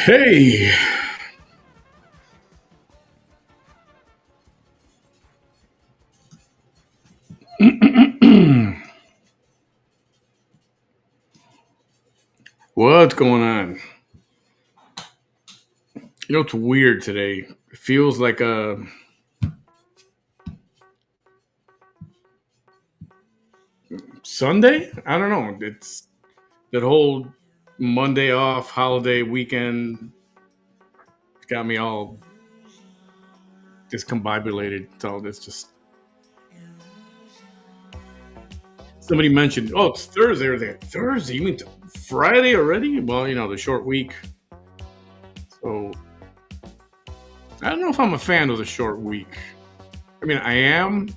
Hey, what's going on? It's weird today. It feels like a Sunday. I don't know. It's that whole Monday off holiday weekend got me all discombobulated. So it's just somebody mentioned, oh, it's Thursday. Or they Thursday? You mean Friday already? Well, the short week. So I don't know if I'm a fan of the short week. I mean, I am.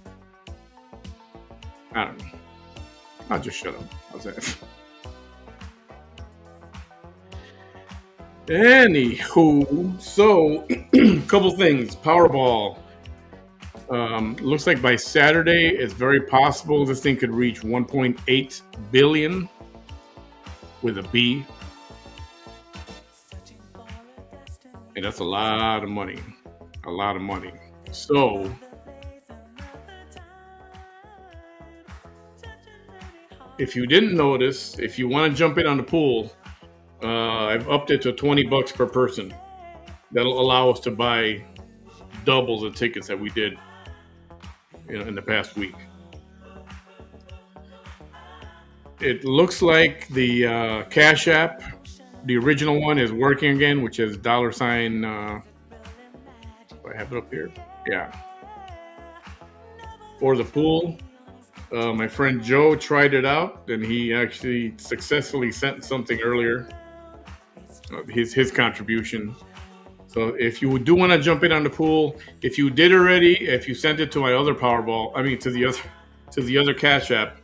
I don't know. I'll just shut up. How's that? Anywho, so couple things. Powerball. Looks like by Saturday, it's very possible this thing could reach 1.8 billion with a B, and that's a lot of money. A lot of money. So, if you didn't notice, if you want to jump in on the pool, I've upped it to $20 per person. That'll allow us to buy double the tickets that we did in the past week. It looks like the Cash App, the original one, is working again, which is dollar sign. I have it up here. Yeah. For the pool, my friend Joe tried it out, and he actually successfully sent something earlier. His contribution. So if you do want to jump in on the pool, if you did already, if you sent it to my other Powerball, I mean to the other Cash App,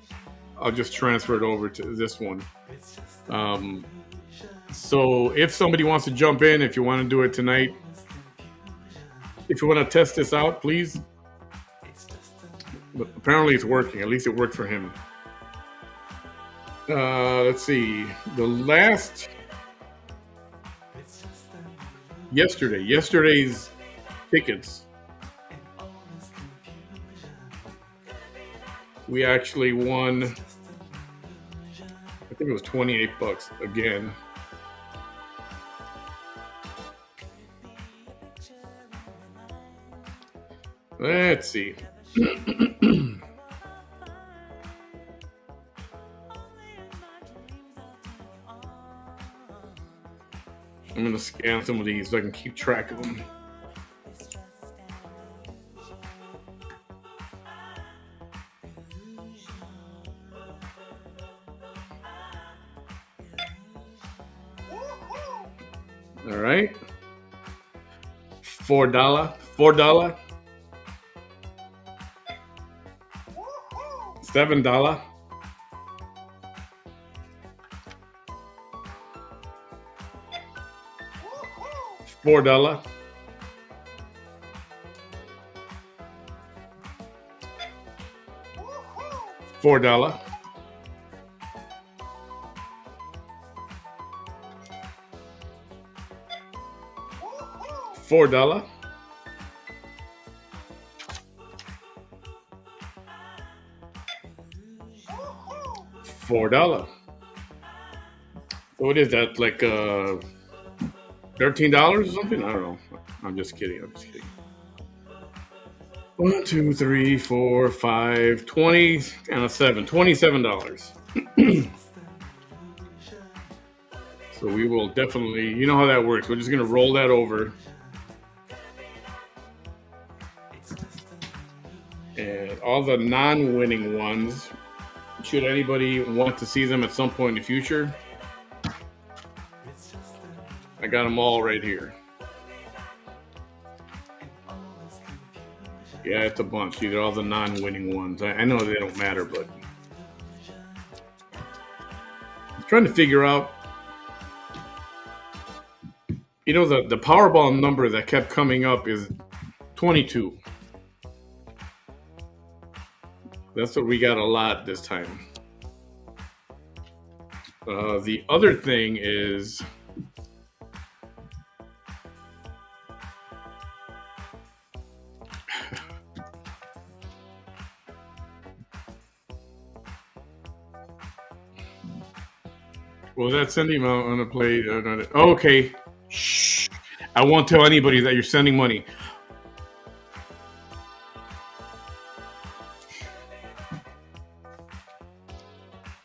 I'll just transfer it over to this one. So if somebody wants to jump in, if you want to do it tonight, if you want to test this out, please. But apparently it's working. At least it worked for him. Let's see. The last Yesterday's tickets, we actually won. I think it was $28 again. Let's see. I'm gonna scan some of these so I can keep track of them. All right. $4. $4. $7. $4. $4. $4. $4. So what is that? Like $13 or something? I don't know. I'm just kidding. 1, 2, 3, 4, 5, 20, and a 7. $27. So we will definitely, you know how that works. We're just going to roll that over. And all the non-winning ones, should anybody want to see them at some point in the future, I got them all right here. Yeah, it's a bunch. These are all the non-winning ones. I know they don't matter, but I'm trying to figure out, you know, the Powerball number that kept coming up is 22. That's what we got a lot this time. The other thing is, well, that's sending on a play. Okay. Shh. I won't tell anybody that you're sending money.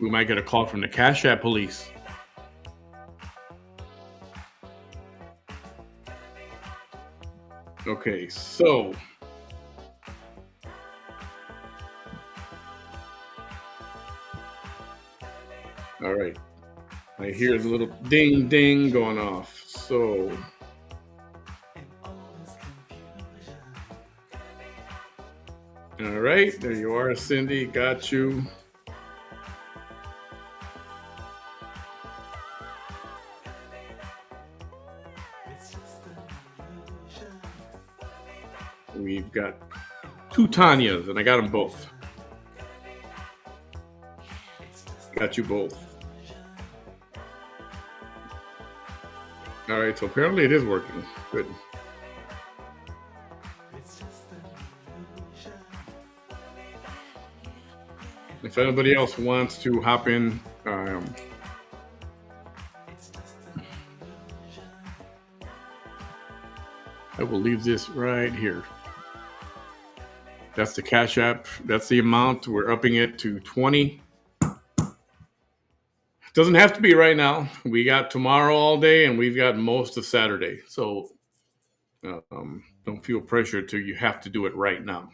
We might get a call from the Cash App police. Okay, so all right. I hear the little ding ding going off. So all right, there you are, Cindy. Got you. We've got 2 Tanyas, and I got them both. Got you both. All right, so apparently it is working. Good. If anybody else wants to hop in, I will leave this right here. That's the Cash App. That's the amount. We're upping it to 20. Doesn't have to be right now. We got tomorrow all day, and we've got most of Saturday. So don't feel pressure to you have to do it right now.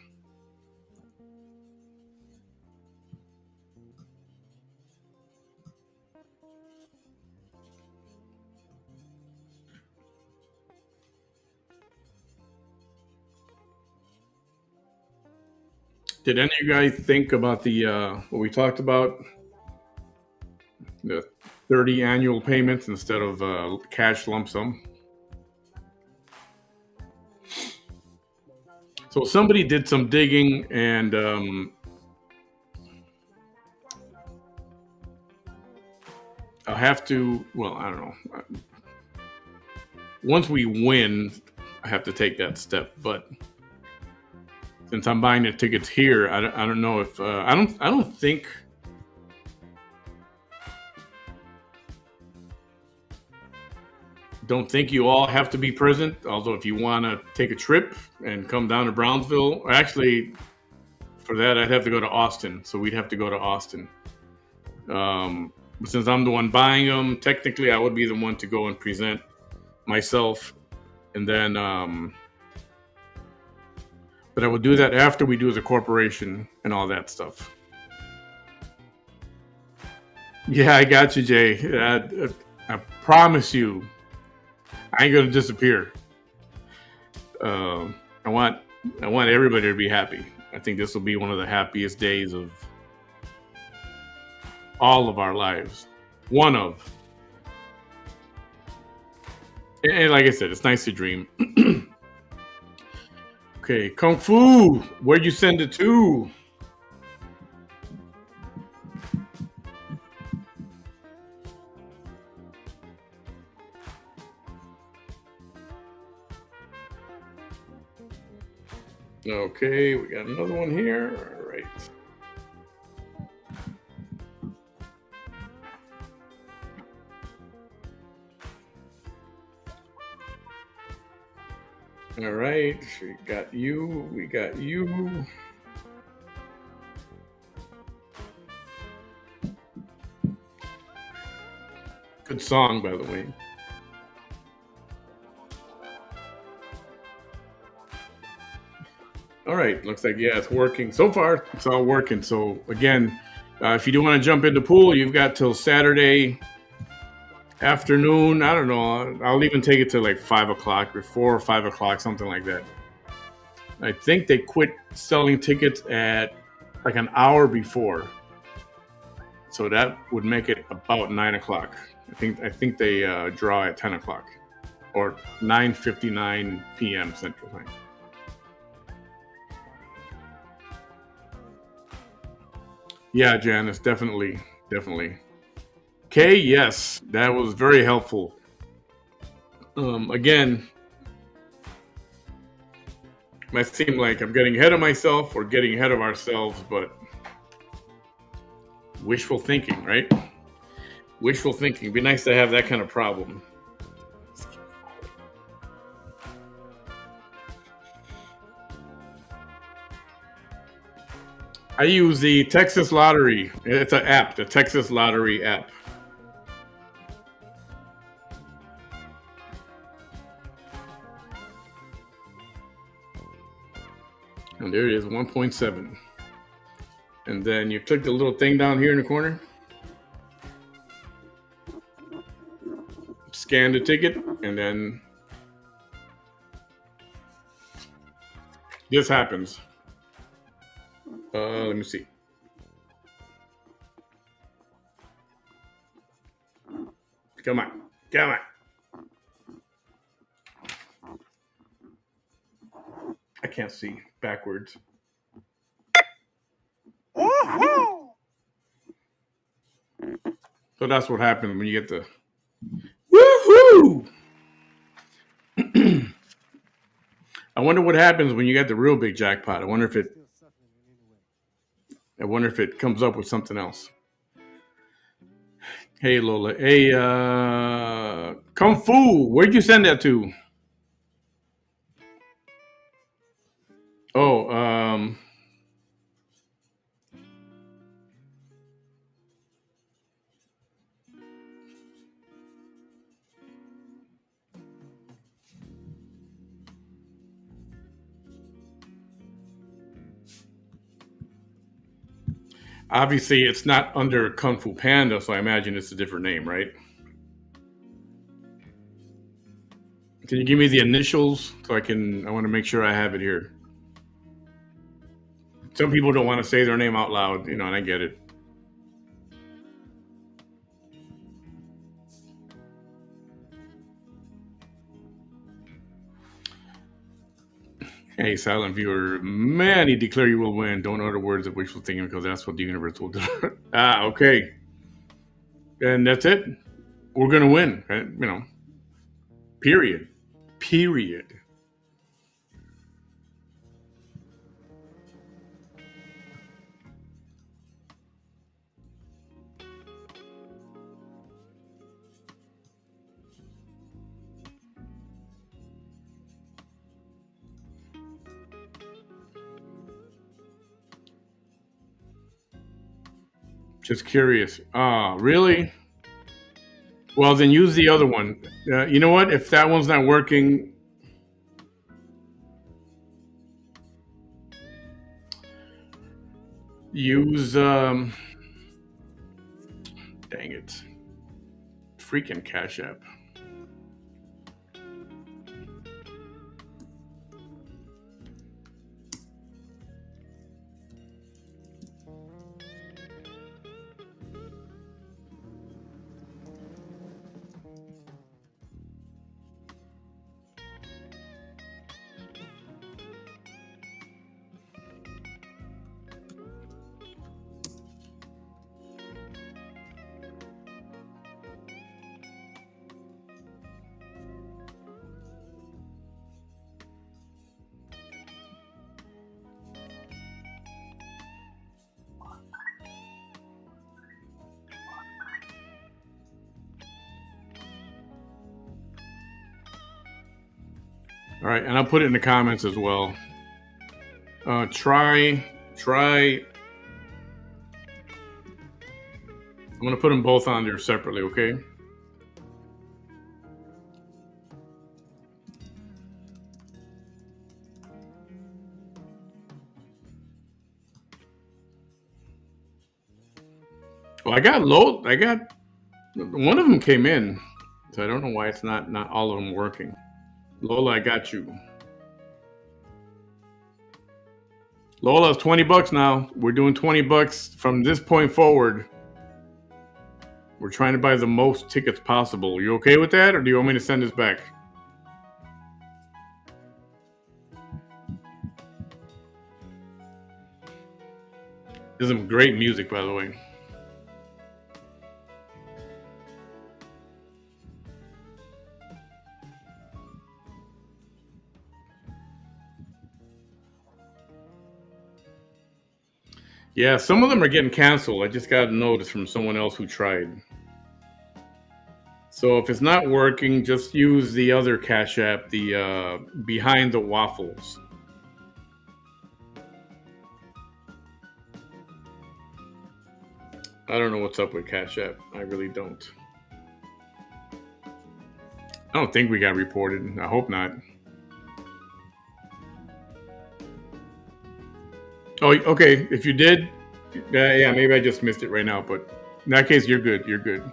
Did any of you guys think about the what we talked about? The 30 annual payments instead of cash lump sum. So somebody did some digging, and I'll have to. Well, I don't know. once we win, I have to take that step. But since I'm buying the tickets here, I don't know if I don't think you all have to be present. Although if you want to take a trip and come down to Brownsville, or actually for that I'd have to go to Austin. So we'd have to go to Austin. Since I'm the one buying them, technically I would be the one to go and present myself, and then but I would do that after we do as a corporation and all that stuff. Yeah, I got you, Jay. I promise you, I ain't gonna disappear. I want everybody to be happy. I think this will be one of the happiest days of all of our lives. One of. And like I said, it's nice to dream. Okay, Kung Fu, where'd you send it to? Okay, we got another one here. All right. All right, we got you. We got you. Good song, by the way. All right, looks like, yeah, it's working. So far, it's all working. So again, if you do want to jump into pool, you've got till Saturday afternoon. I don't know. I'll even take it to like 5 o'clock or 4 or 5 o'clock, something like that. I think they quit selling tickets at like an hour before, so that would make it about 9 o'clock. I think they draw at 10 o'clock or 9:59 p.m. Central Time. Yeah, Janice, definitely, definitely. Okay, yes, that was very helpful. Again, might seem like I'm getting ahead of myself or getting ahead of ourselves, but wishful thinking, right? Wishful thinking. It'd be nice to have that kind of problem. I use the Texas Lottery. It's an app, the Texas Lottery app. And there it is, 1.7. And then you click the little thing down here in the corner. Scan the ticket, and then this happens. Let me see. Come on. Come on. I can't see backwards. So that's what happens when you get the woohoo. I wonder what happens when you get the real big jackpot. I wonder if it comes up with something else. Hey Lola. Hey Kung Fu, where'd you send that to? Oh, obviously it's not under Kung Fu Panda, so I imagine it's a different name, right? Can you give me the initials so I want to make sure I have it here. Some people don't want to say their name out loud, and I get it. Hey, silent viewer, Manny, declare you will win. Don't utter words of wishful thinking because that's what the universe will do. Okay. And that's it. We're going to win, right? Period. Period. Just curious. Ah, really? Well, then use the other one. You know what? If that one's not working, use dang it, freaking Cash App. All right, and I'll put it in the comments as well. Try. I'm gonna put them both on there separately, okay? Well, I got low. I got one of them came in, so I don't know why it's not all of them working. Lola, I got you. Lola, it's $20 now. We're doing $20 from this point forward. We're trying to buy the most tickets possible. You okay with that, or do you want me to send this back? There's some great music, by the way. Yeah, some of them are getting canceled. I just got a notice from someone else who tried. So if it's not working, just use the other Cash App, the Behind the Waffles. I don't know what's up with Cash App. I really don't. I don't think we got reported. I hope not. Oh, okay. If you did, yeah, maybe I just missed it right now. But in that case, you're good. You're good.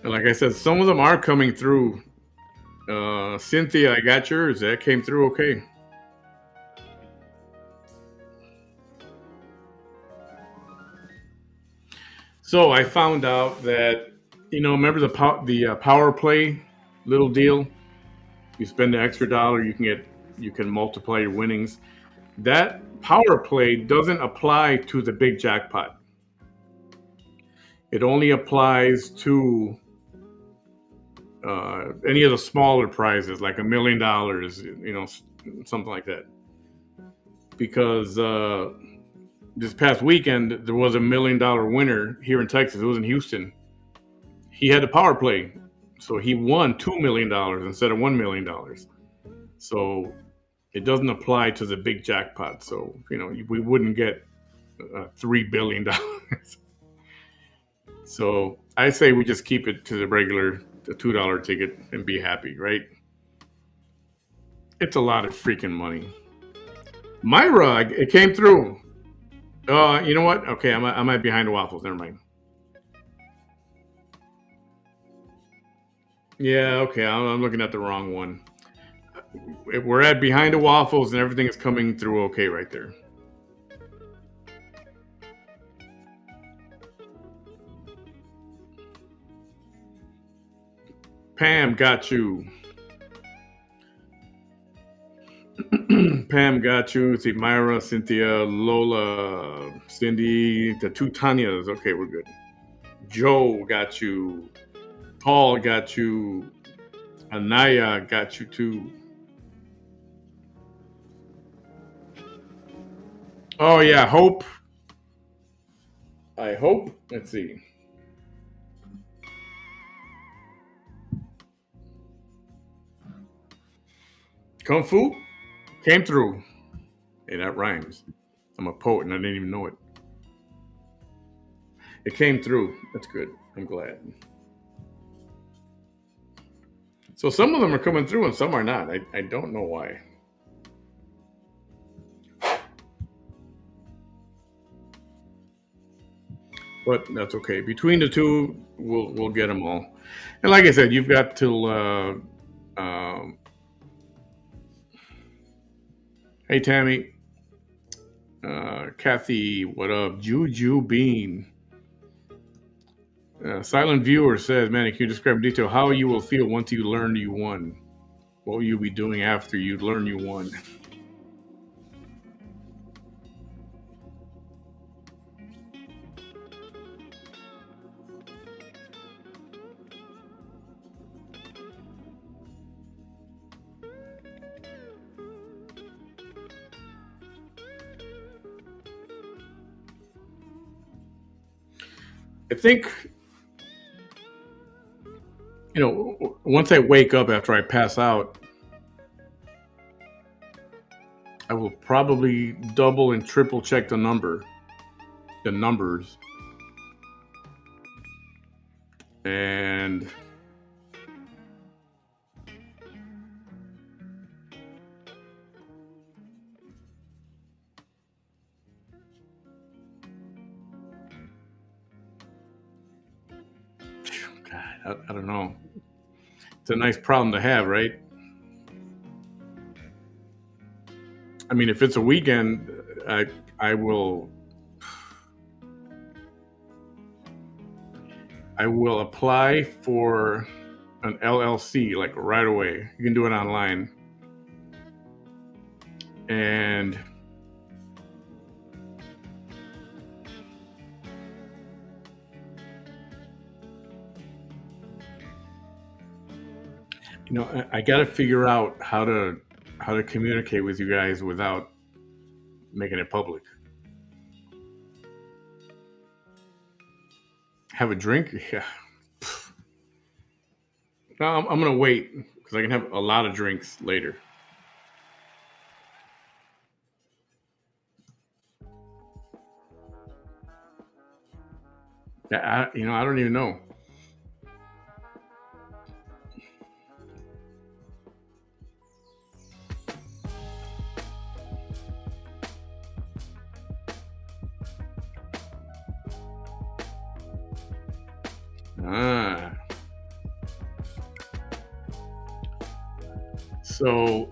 And like I said, some of them are coming through. Cynthia, I got yours. That came through okay. So I found out that remember the Power Play little deal. You spend an extra dollar, you can multiply your winnings. That Power Play doesn't apply to the big jackpot. It only applies to any of the smaller prizes, like $1 million, something like that. Because this past weekend there was $1 million winner here in Texas. It was in Houston. He had the Power Play, so he won $2 million instead of $1 million. So it doesn't apply to the big jackpot. So we wouldn't get $3 billion. So I say we just keep it to the $2 ticket and be happy, right? It's a lot of freaking money. Myra, it came through. You know what? Okay, I'm at Behind the Waffles. Never mind. Yeah, okay, I'm looking at the wrong one. We're at Behind the Waffles, and everything is coming through okay right there. Pam, got you. Pam, got you. Let's see, Myra, Cynthia, Lola, Cindy, the two Tanyas. Okay, we're good. Joe got you. Paul got you. Anaya got you too. Oh yeah, Hope. I hope. Let's see. Kung Fu came through. Hey, that rhymes. I'm a poet and I didn't even know it. It came through. That's good. I'm glad. So some of them are coming through and some are not. I don't know why. But that's okay. Between the two, we'll get them all. And like I said, you've got till. Hey Tammy, Kathy, what up? Juju Bean. Silent viewer says, "Manny, can you describe in detail how you will feel once you learn you won? What will you be doing after you learn you won?" I think, once I wake up after I pass out, I will probably double and triple check the numbers, and God, I don't know. It's a nice problem to have, right? I mean, if it's a weekend, I will apply for an LLC like right away. You can do it online, and I got to figure out how to communicate with you guys without making it public. Have a drink? Yeah. No, I'm gonna wait because I can have a lot of drinks later. Yeah, I don't even know. Ah, so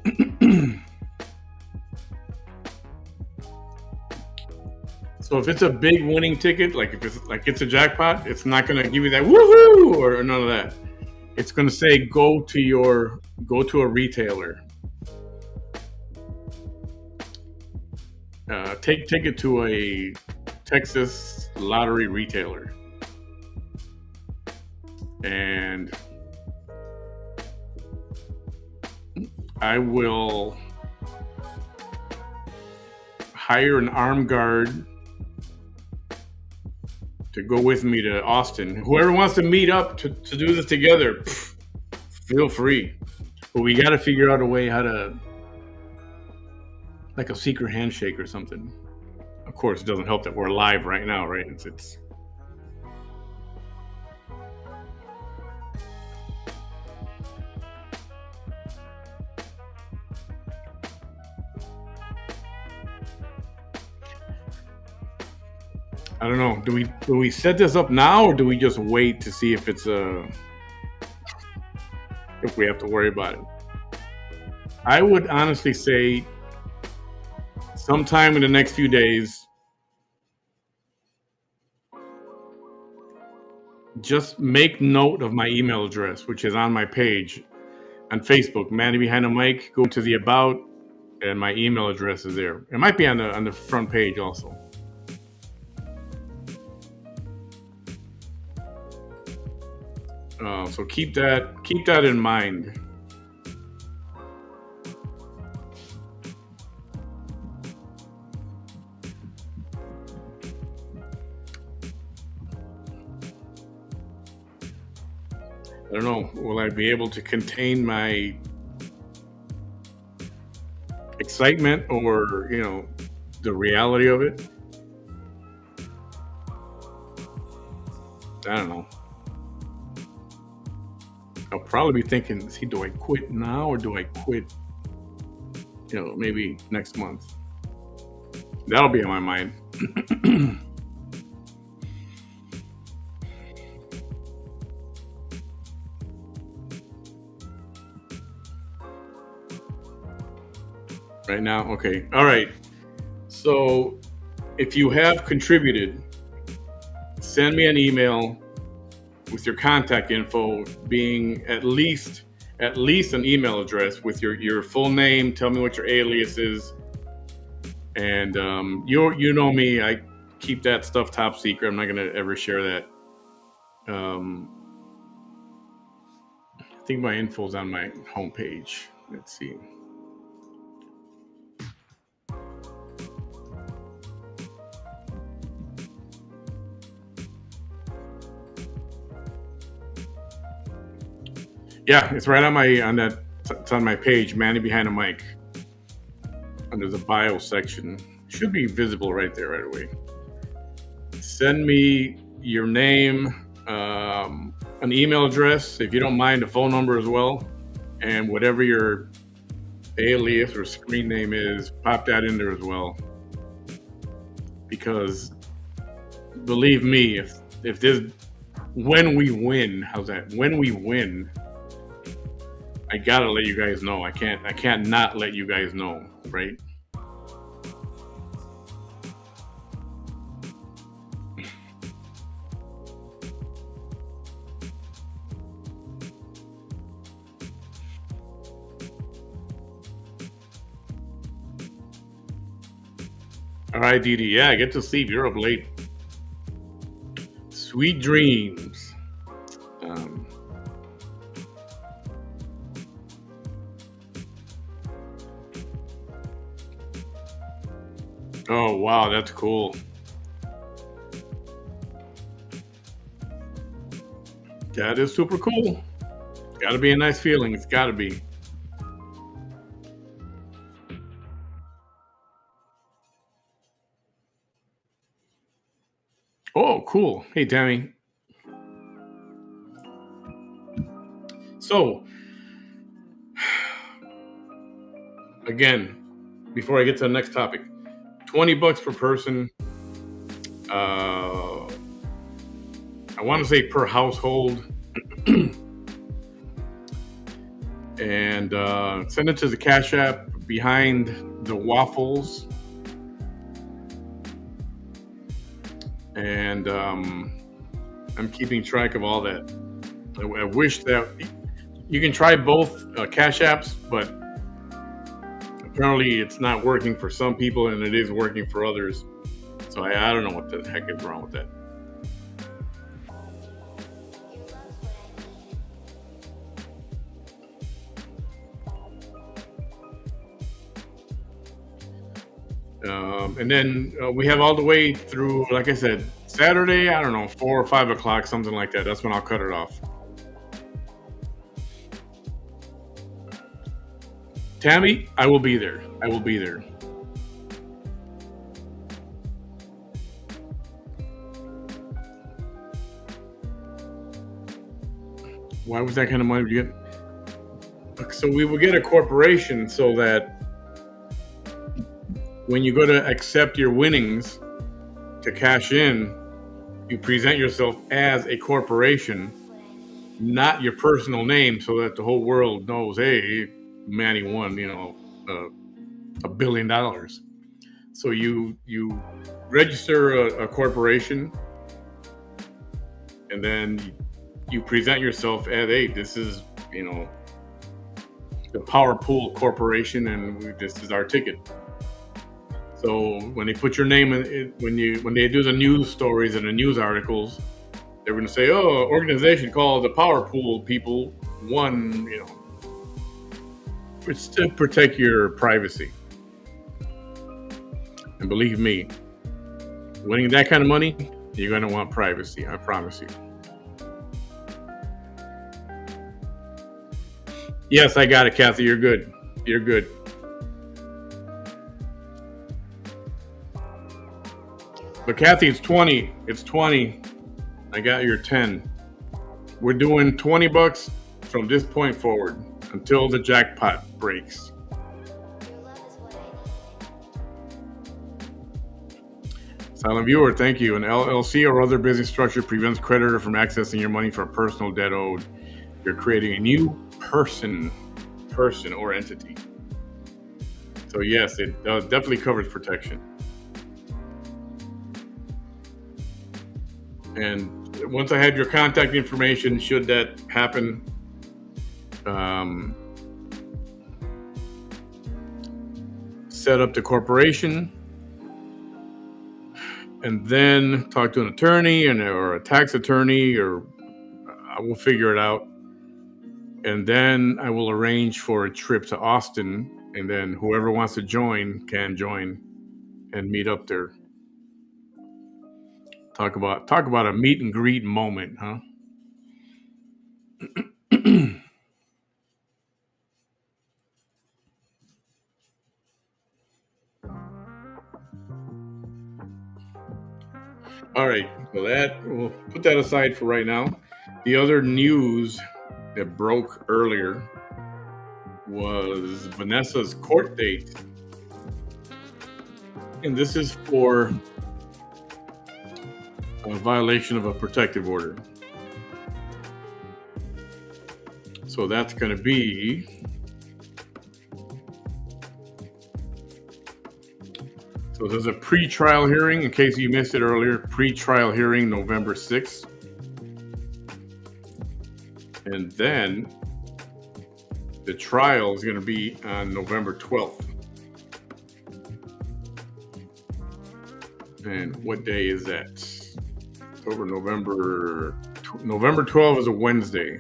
so if it's a big winning ticket, like if it's a jackpot, it's not gonna give you that woohoo or none of that. It's gonna say go to a retailer. Take it to a Texas lottery retailer, and I will hire an armed guard to go with me to Austin. Whoever wants to meet up to do this together, feel free. But we got to figure out a way how to, like a secret handshake or something. Of course, it doesn't help that we're live right now, right? It's I don't know. Do we set this up now, or do we just wait to see if if we have to worry about it? I would honestly say sometime in the next few days, just make note of my email address, which is on my page on Facebook, Manny Behind the Mic. Go to the About, and my email address is there. It might be on the front page also. So keep that in mind. I don't know. Will I be able to contain my excitement or the reality of it? I don't know. I'll probably be thinking, see, do I quit now or do I quit, maybe next month? That'll be on my mind. Right now? Okay. All right. So if you have contributed, send me an email with your contact info being at least an email address with your full name. Tell me what your alias is. And you know me, I keep that stuff top secret. I'm not gonna ever share that. Um, I think my info's on my homepage. Let's see. Yeah, it's right on that. It's on my page, Manny behind the mic. Under the bio section, should be visible right there right away. Send me your name, an email address, if you don't mind, a phone number as well, and whatever your alias or screen name is, pop that in there as well. Because believe me, if this when we win, how's that? When we win, I gotta let you guys know. I can't not let you guys know, right? All right, Dee Dee. Yeah, get to sleep. You're up late. Sweet dreams. Um, oh wow, that's cool. That is super cool. Got to be a nice feeling. It's got to be. Oh, cool. Hey, Tammy. So, again, before I get to the next topic, $20 per person. Uh, I want to say per household, and send it to the Cash App behind the waffles. And I'm keeping track of all that. I wish that you can try both Cash Apps, but apparently it's not working for some people and it is working for others. So I don't know what the heck is wrong with that. And then we have all the way through, like I said, Saturday, I don't know, 4 or 5 o'clock, something like that. That's when I'll cut it off. Tammy, I will be there. I will be there. Why was that kind of money you get? So we will get a corporation so that when you go to accept your winnings to cash in, you present yourself as a corporation, not your personal name, so that the whole world knows, hey, Manny won, $1 billion. So you register a corporation, and then you present yourself as, hey, this is the Powerball Pool Corporation, and this is our ticket. So when they put your name in, when they do the news stories and the news articles, They're going to say, "Oh, organization called the Power Pool people won." It's to protect your privacy. And believe me, winning that kind of money, you're going to want privacy. I promise you. Yes, I got it, Kathy. You're good. You're good. But Kathy, it's 20. It's 20. I got your 10. We're doing $20 from this point forward until the jackpot breaks. Silent viewer, thank you. An LLC or other business structure prevents creditor from accessing your money for personal debt owed. You're creating a new person or entity. So yes, it definitely covers protection. And once I have your contact information, should that happen, set up the corporation, and then talk to an attorney or a tax attorney, or I will figure it out. And then I will arrange for a trip to Austin, and then whoever wants to join can join and meet up there. Talk about a meet and greet moment, huh? All right, so we'll put that aside for right now. The other news that broke earlier was Vanessa's court date. And this is for a violation of a protective order. So that's going to be so there's a pre-trial hearing, in case you missed it earlier, pre-trial hearing November 6th. And then the trial is going to be on November 12th. And what day is that? November 12th is a Wednesday.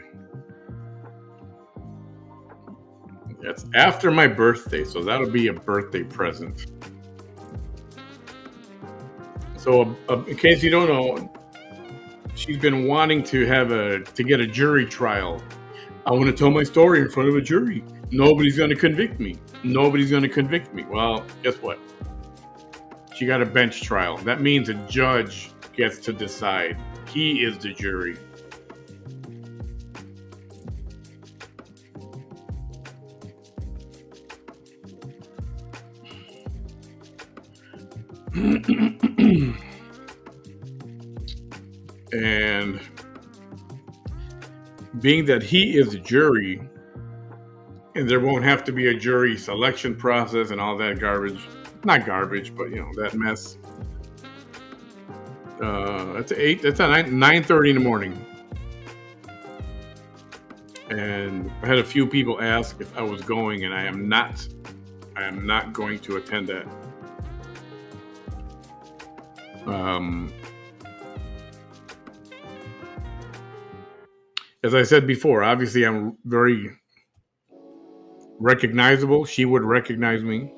That's after my birthday, so that'll be a birthday present. So, in case you don't know, she's been wanting to get a jury trial. I want to tell my story in front of a jury. Nobody's going to convict me. Nobody's going to convict me. Well, guess what? She got a bench trial. That means a judge gets to decide. He is the jury. And being that he is the jury, and there won't have to be a jury selection process and all that garbage. Not garbage, but that mess. That's at 9:30 in the morning. And I had a few people ask if I was going, and I am not going to attend that. As I said before, obviously I'm very recognizable. She would recognize me.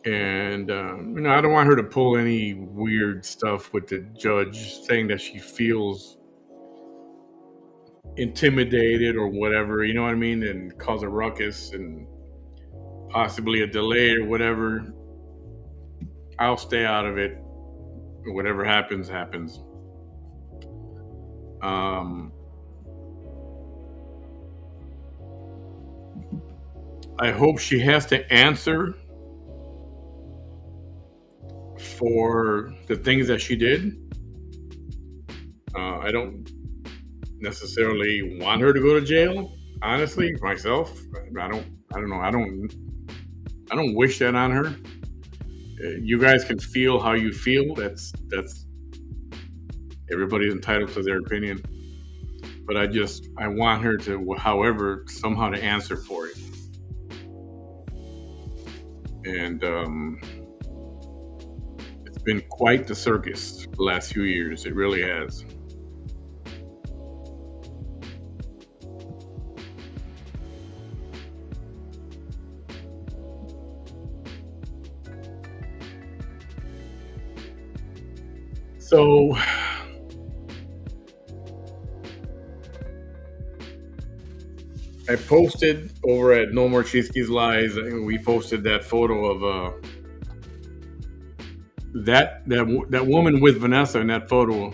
And, I don't want her to pull any weird stuff with the judge saying that she feels intimidated or whatever, you know what I mean? And cause a ruckus and possibly a delay or whatever. I'll stay out of it. Whatever happens, happens. I hope she has to answer for the things that she did. I don't necessarily want her to go to jail, honestly, myself. I don't know. I don't wish that on her. You guys can feel how you feel. That's everybody's entitled to their opinion. But I want her to, however, somehow to answer for it. And it's been quite the circus the last few years. It really has. So I posted over at No More Cheeseke's Lies. We posted that photo of that woman with Vanessa in that photo.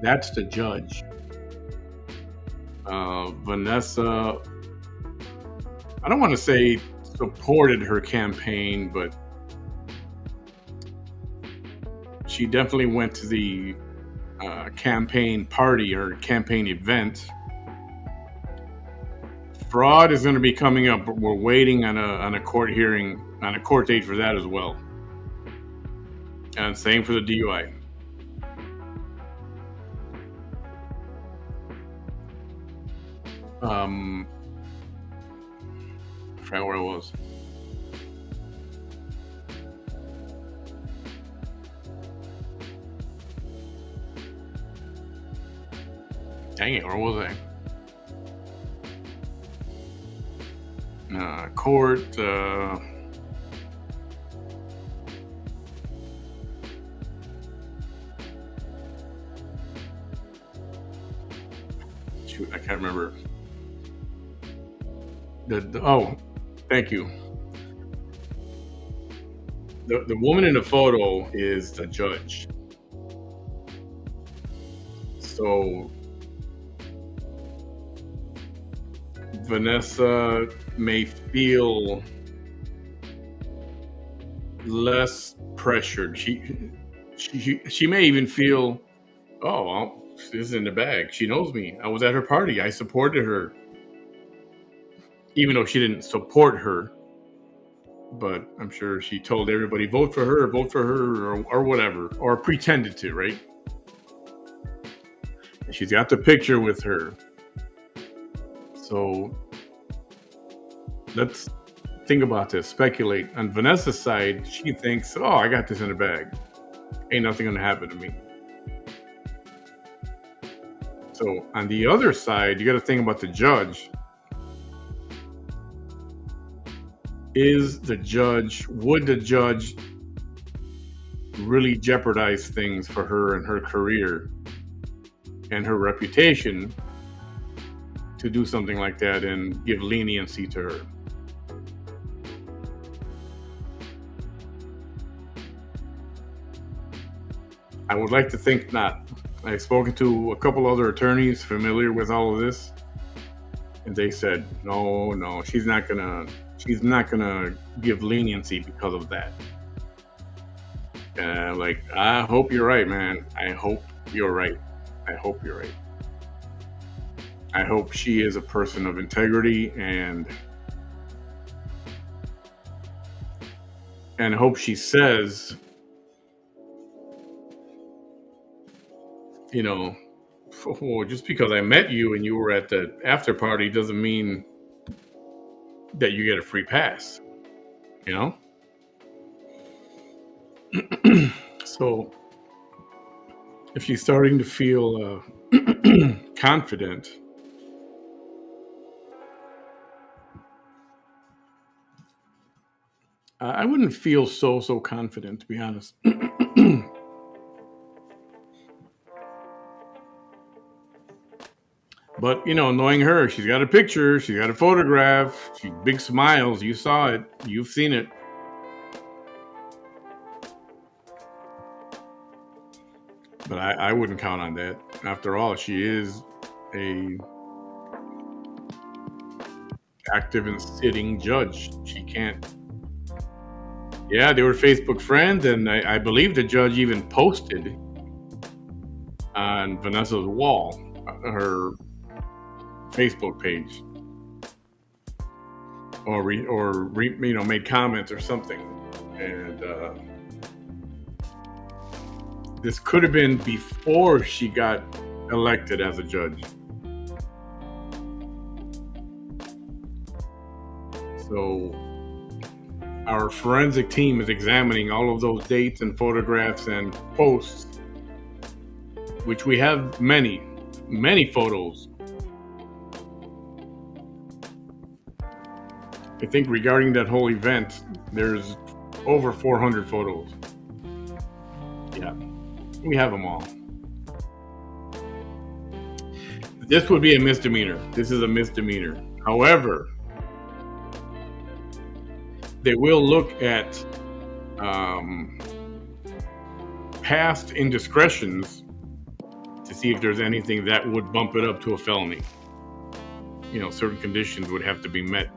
That's the judge. Vanessa, I don't want to say supported her campaign, but she definitely went to the campaign party or campaign event. Fraud is going to be coming up. We're waiting on a court hearing, on a court date for that as well. And same for the DUI. I forgot where I was. Dang it, where was I? Court. Shoot, I can't remember. Oh, thank you. The woman in the photo is the judge. So Vanessa may feel less pressured. She may even feel, oh, well, this is in the bag. She knows me. I was at her party. I supported her, even though she didn't support her. But I'm sure she told everybody, vote for her, or whatever, or pretended to, right? And she's got the picture with her. So let's think about this, speculate. On Vanessa's side, she thinks, oh, I got this in the bag. Ain't nothing gonna happen to me. So on the other side, you got to think about the judge. Would the judge really jeopardize things for her and her career and her reputation to do something like that and give leniency to her? I would like to think not. I've spoken to a couple other attorneys familiar with all of this, and they said, no, she's not gonna give leniency because of that. Like, I hope you're right, man. I hope you're right. I hope she is a person of integrity, and I hope she says, well, just because I met you and you were at the after party doesn't mean that you get a free pass, So if she's starting to feel confident, I wouldn't feel so confident, to be honest. But knowing her, she's got a picture, she's got a photograph, she big smiles. You saw it, you've seen it. But I wouldn't count on that. After all, she is a active and sitting judge. She can't. Yeah, they were Facebook friends, and I believe the judge even posted on Vanessa's wall, her Facebook page, or made comments or something. And this could have been before she got elected as a judge. So our forensic team is examining all of those dates and photographs and posts, which we have many photos. I think regarding that whole event, there's over 400 photos. Yeah. We have them all. This would be a misdemeanor. This is a misdemeanor. However, they will look at past indiscretions to see if there's anything that would bump it up to a felony. Certain conditions would have to be met.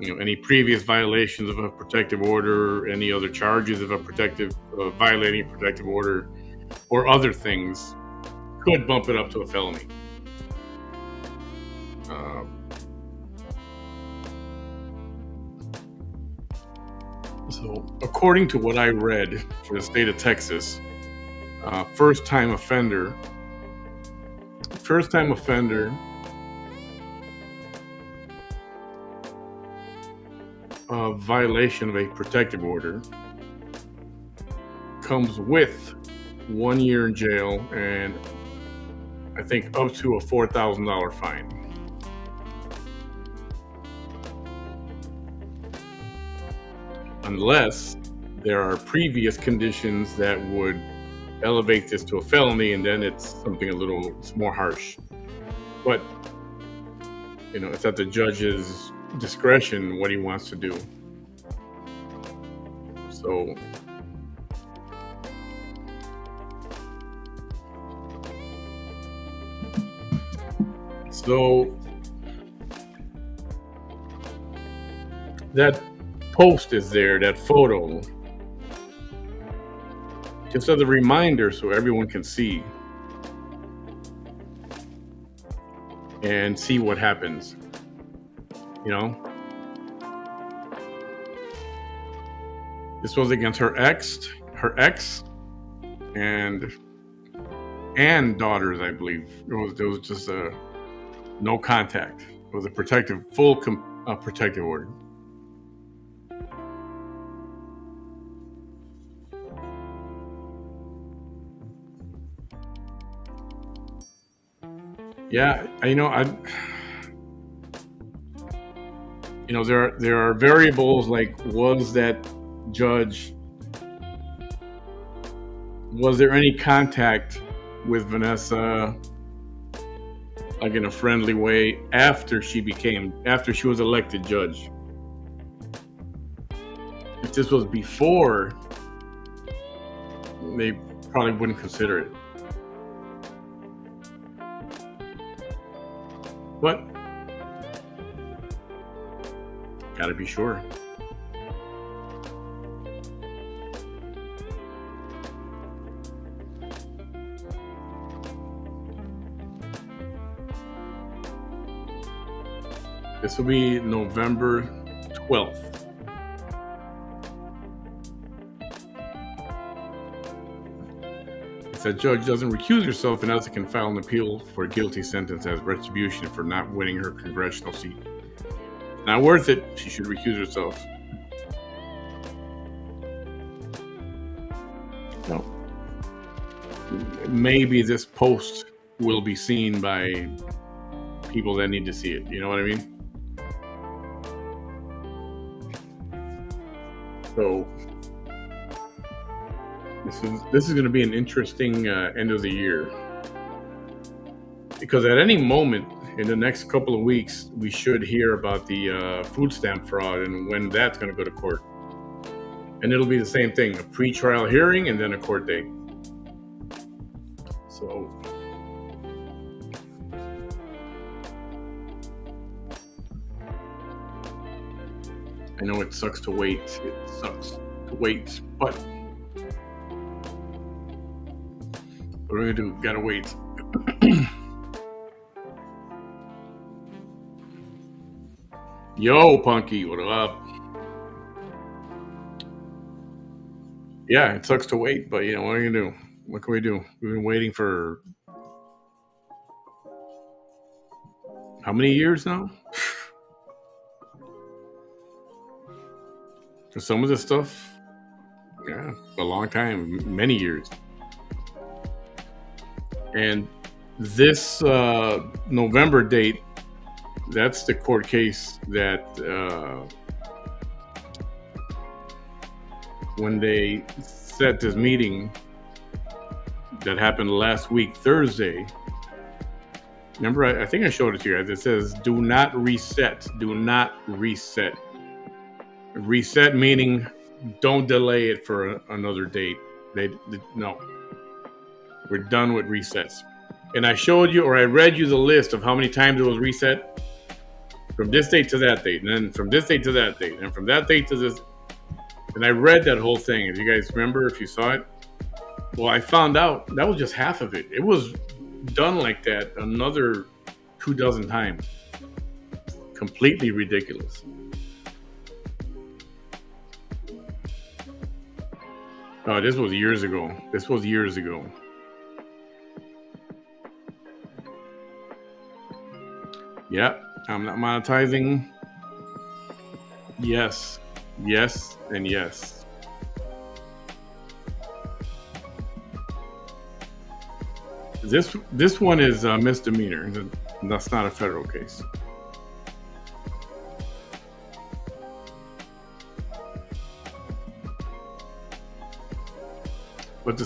Any previous violations of a protective order, any other charges of violating a protective order, or other things could bump it up to a felony. So, according to what I read for the state of Texas, first-time offender violation of a protective order comes with 1 year in jail and I think up to a $4,000 fine. Unless there are previous conditions that would elevate this to a felony, and then it's something it's more harsh. But it's at the judge's discretion what he wants to do. So that post is there, that photo, just as a reminder so everyone can see and see what happens. This was against her ex and daughters, I believe. There was just no contact. It was a full protective order. Yeah, there are variables like, was there any contact with Vanessa, like in a friendly way, after she was elected judge? If this was before, they probably wouldn't consider it. But gotta be sure. This will be November 12th. If the judge doesn't recuse herself, Vanessa can file an appeal for a guilty sentence as retribution for not winning her congressional seat. Not worth it. She should recuse herself. No. Maybe this post will be seen by people that need to see it. You know what I mean? So this is going to be an interesting end of the year, because at any moment in the next couple of weeks we should hear about the food stamp fraud and when that's going to go to court, and it'll be the same thing: a pre-trial hearing and then a court date. So I know it sucks to wait. But what are we gonna do? Gotta wait. Yo, Punky, what up? Yeah, it sucks to wait, but what are you gonna do? What can we do? We've been waiting for how many years now? For some of this stuff, yeah, a long time, many years. And this November date, that's the court case that when they set this meeting, that happened last week, Thursday. Remember, I think I showed it to you guys. It says, do not reset. Do not reset. Reset meaning don't delay it for another date. No. We're done with resets. And I showed you, or I read you the list of how many times it was reset. From this date to that date, and then from this date to that date, and from that date to this. And I read that whole thing. If you guys remember, if you saw it. Well, I found out that was just half of it. It was done like that another 24 times. Completely ridiculous. Oh, this was years ago. Yep, I'm not monetizing. Yes, and yes. This one is a misdemeanor. That's not a federal case. But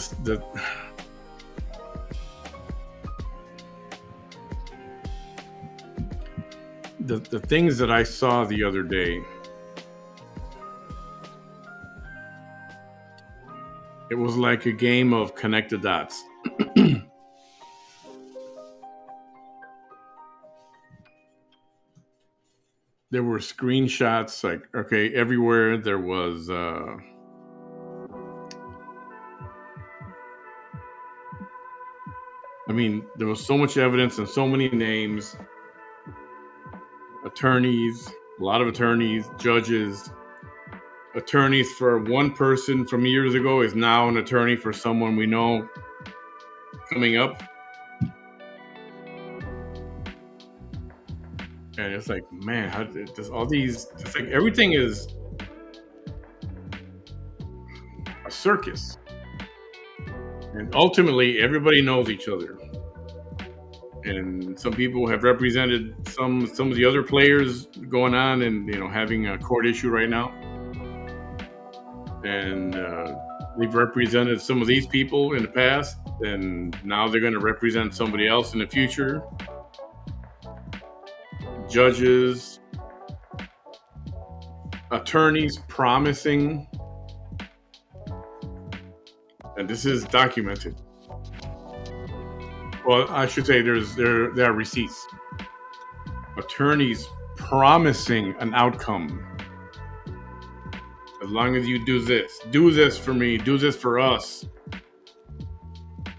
the things that I saw the other day, it was like a game of connect the dots. There were screenshots, like, okay, everywhere there was I mean, there was so much evidence and so many names, attorneys, a lot of attorneys, judges. Attorneys for one person from years ago is now an attorney for someone we know coming up. And it's like, man, how does all these, it's like everything is a circus. And ultimately, everybody knows each other. And some people have represented some of the other players going on and, having a court issue right now. And they've represented some of these people in the past, and now they're going to represent somebody else in the future. Judges, attorneys promising, and this is documented. Well, I should say there are receipts. Attorneys promising an outcome. As long as you do this for me, do this for us,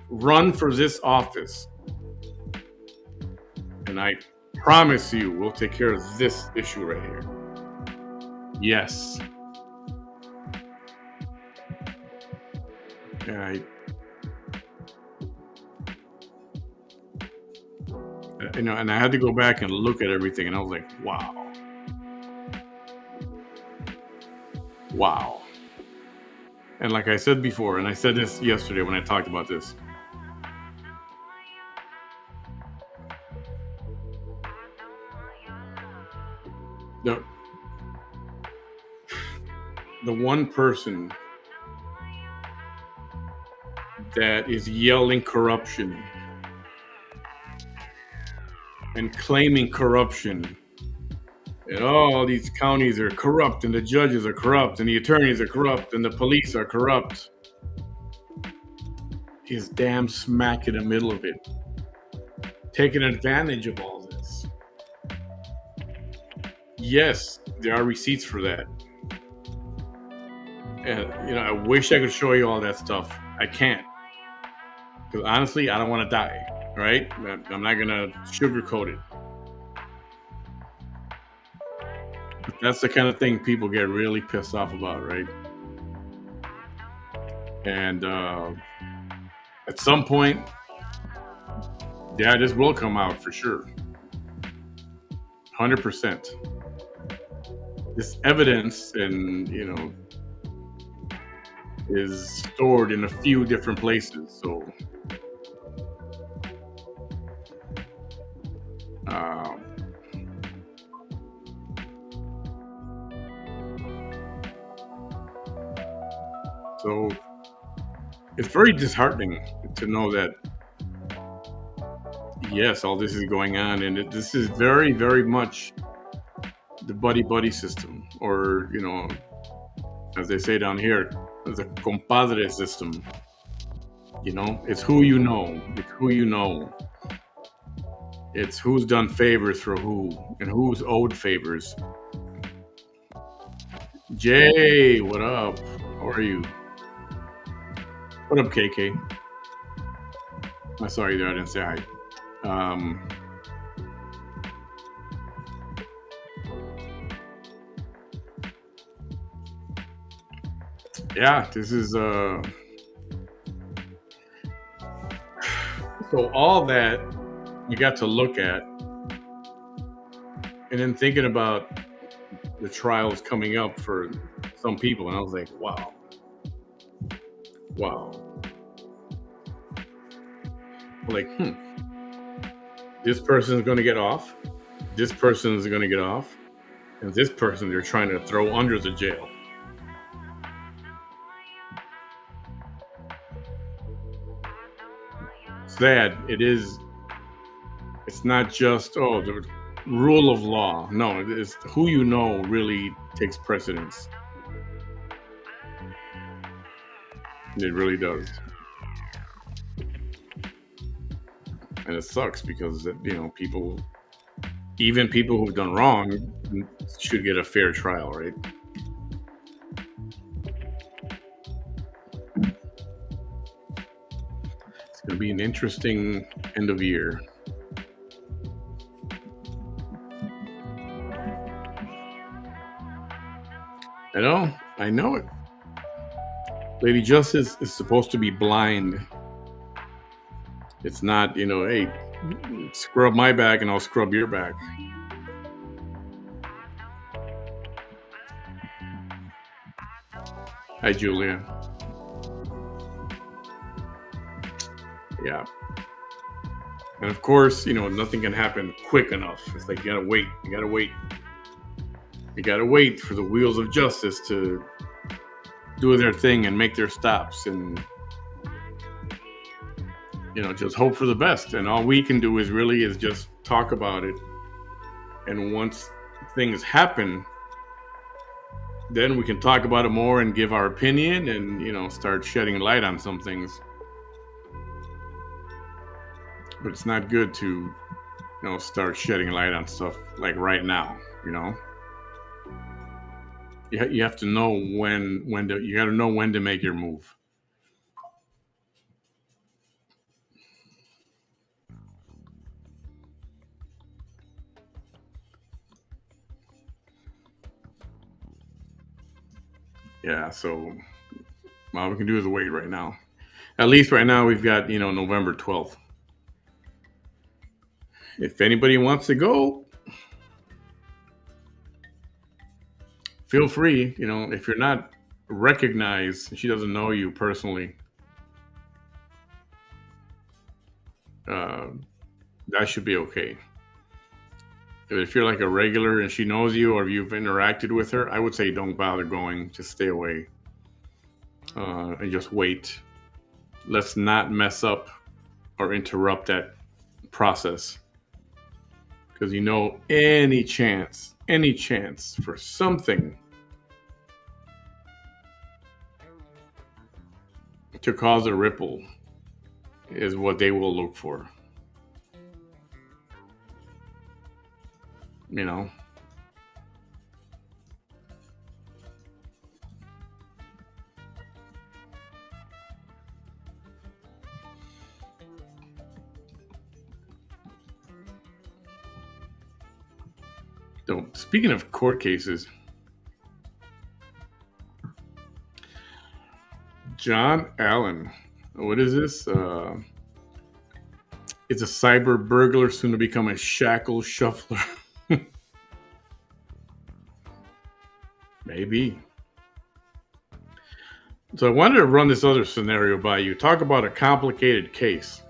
run for this office, and I promise you we'll take care of this issue right here. Yes. And I had to go back and look at everything, and I was like, wow. And like I said before, and I said this yesterday when I talked about this, the one person that is yelling corruption and claiming corruption, and all these counties are corrupt, and the judges are corrupt, and the attorneys are corrupt, and the police are corrupt, is damn smack in the middle of it, taking advantage of all this. Yes, there are receipts for that. And, I wish I could show you all that stuff. I can't. Because honestly, I don't want to die, right? I'm not going to sugarcoat it. But that's the kind of thing people get really pissed off about, right? And at some point, this will come out for sure. 100%. This evidence and, is stored in a few different places. So it's very disheartening to know that yes, all this is going on, and this is very, very much the buddy buddy system, or as they say down here, the compadre system. It's who you know. It's who you know. It's who's done favors for who and who's owed favors. Jay, what up? How are you? What up, KK? I saw you there. I didn't say hi. Um, yeah, this is so all that you got to look at, and then thinking about the trials coming up for some people, and I was like, wow, wow. Like, this person is going to get off. This person is going to get off, and this person they're trying to throw under the jail. Sad. It is. It's not just the rule of law. No, it is who you know really takes precedence. It really does. And it sucks because people, even people who've done wrong, should get a fair trial, right? It's going to be an interesting end of year. I know it. Lady Justice is supposed to be blind. It's not, hey, scrub my back and I'll scrub your back. Hi, Julia. Yeah. And of course, nothing can happen quick enough. It's like you gotta wait. You gotta wait. You gotta wait for the wheels of justice to do their thing and make their stops, and just hope for the best. And all we can do is just talk about it. And once things happen, then we can talk about it more and give our opinion and start shedding light on some things. But it's not good to start shedding light on stuff like right now. You have to know when you got to know when to make your move. Yeah, so all we can do is wait right now. At least right now we've got November 12th. If anybody wants to go, feel free. If you're not recognized, she doesn't know you personally, that should be okay. If you're like a regular and she knows you, or you've interacted with her, I would say don't bother going. Just stay away, and just wait. Let's not mess up or interrupt that process, because any chance for something to cause a ripple is what they will look for. So, speaking of court cases, John Allen, what is this? It's a cyber burglar soon to become a shackle shuffler. Maybe. So I wanted to run this other scenario by you. Talk about a complicated case.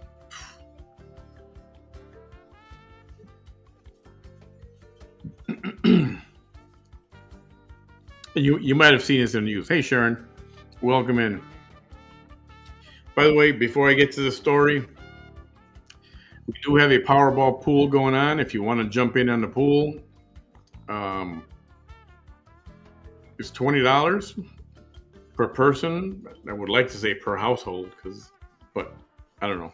You might have seen this in the news. Hey, Sharon, welcome in. By the way, before I get to the story, we do have a Powerball pool going on. If you want to jump in on the pool, um, it's $20 per person. I would like to say per household, but I don't know.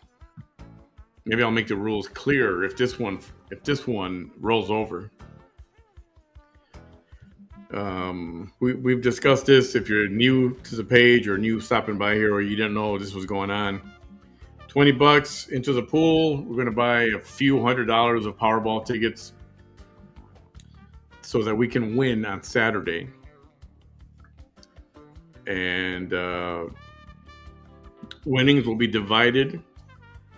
Maybe I'll make the rules clearer if this one rolls over. We've discussed this. If you're new to the page or new stopping by here, or you didn't know this was going on, $20 into the pool. We're going to buy a few $100s of Powerball tickets so that we can win on Saturday. And winnings will be divided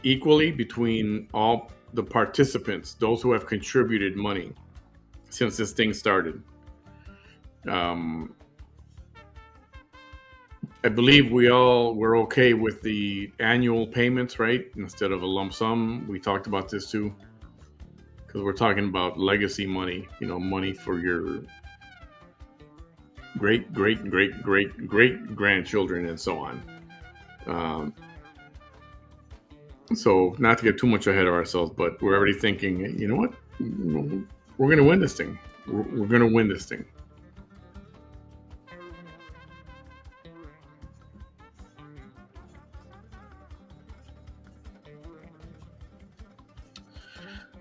equally between all the participants, those who have contributed money since this thing started. I believe we're okay with the annual payments, right? Instead of a lump sum. We talked about this too, because we're talking about legacy money, money for your great, great, great, great, great grandchildren and so on. So not to get too much ahead of ourselves, but we're already thinking, you know what? We're going to win this thing. We're going to win this thing.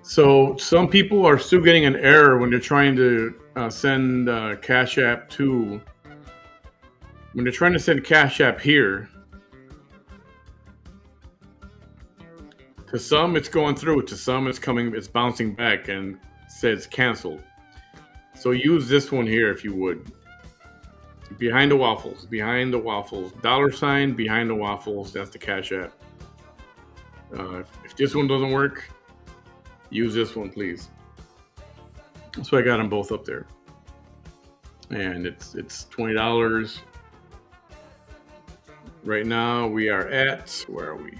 So some people are still getting an error when they're trying to send Cash App to. When they're trying to send Cash App here, to some it's going through, to some it's bouncing back and says canceled. So use this one here if you would. Behind the waffles, $, behind the waffles. That's the Cash App. If this one doesn't work, use this one, please. So I got them both up there, and it's $20 right now. We are at, where are we?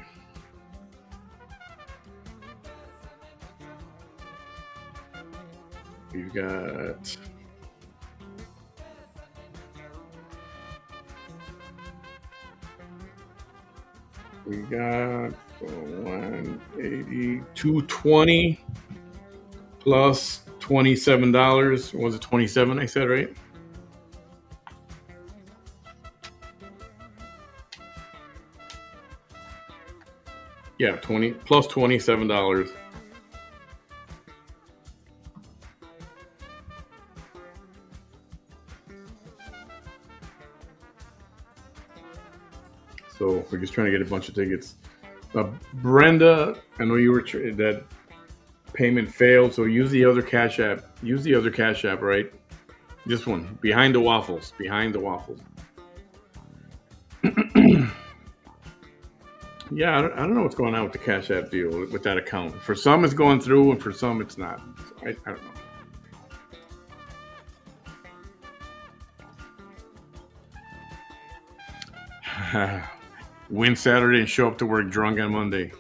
We've got we got 180, 220 plus $27. Was it 27? I said, right? Yeah, 20 plus $27. So we're just trying to get a bunch of tickets. Brenda, I know you were that payment failed, so use the other Cash App. Use the other Cash App, right? This one, behind the waffles. Behind the waffles. Yeah, I don't know what's going on with the Cash App deal with that account. For some, it's going through, and for some, it's not. So I don't know. Win Saturday and show up to work drunk on Monday.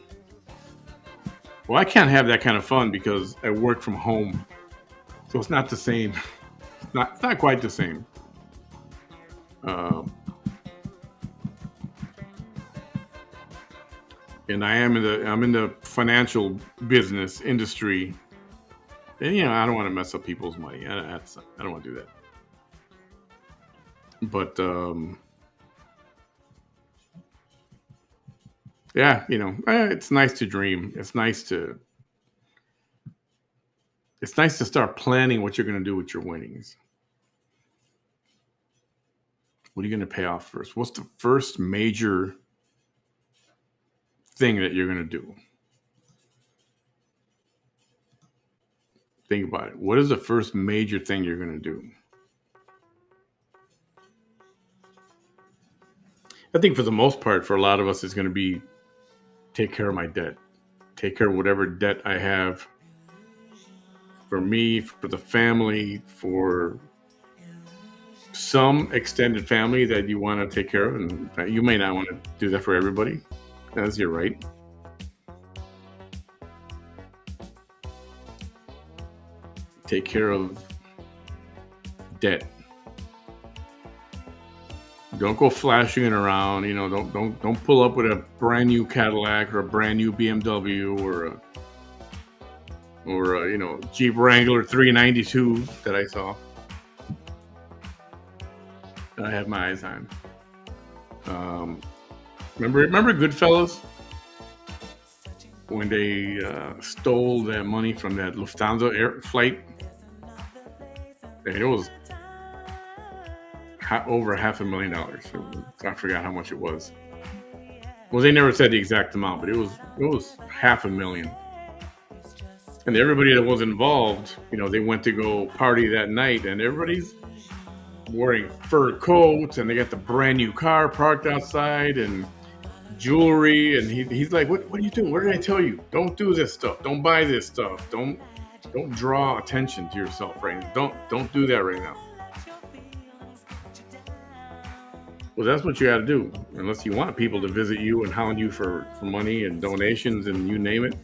Well, I can't have that kind of fun because I work from home, so it's not the same. It's not quite the same. And I'm in the financial business industry, and I don't want to mess up people's money. I don't want to do that. But yeah, it's nice to dream. It's nice to start planning what you're going to do with your winnings. What are you going to pay off first? What's the first major thing that you're going to do? Think about it. What is the first major thing you're going to do? I think for the most part, for a lot of us, it's going to be take care of my debt. Take care of whatever debt I have for me, for the family, for some extended family that you want to take care of. And you may not want to do that for everybody. That's your right. Take care of debt. Don't go flashing it around. You know, don't pull up with a brand new Cadillac or a brand new BMW or a, you know, Jeep Wrangler 392 that I saw. That I had my eyes on. Remember Goodfellas when they stole that money from that Lufthansa air flight? And it was over $500,000. I forgot how much it was. Well, they never said the exact amount, but it was $500,000. And everybody that was involved, you know, they went to go party that night, and everybody's wearing fur coats, and they got the brand new car parked outside, and jewelry. And he's like, "What are you doing? What did I tell you? Don't do this stuff. Don't buy this stuff. Don't draw attention to yourself right now. Don't do that right now." Well, that's what you got to do, unless you want people to visit you and hound you for money and donations and you name it.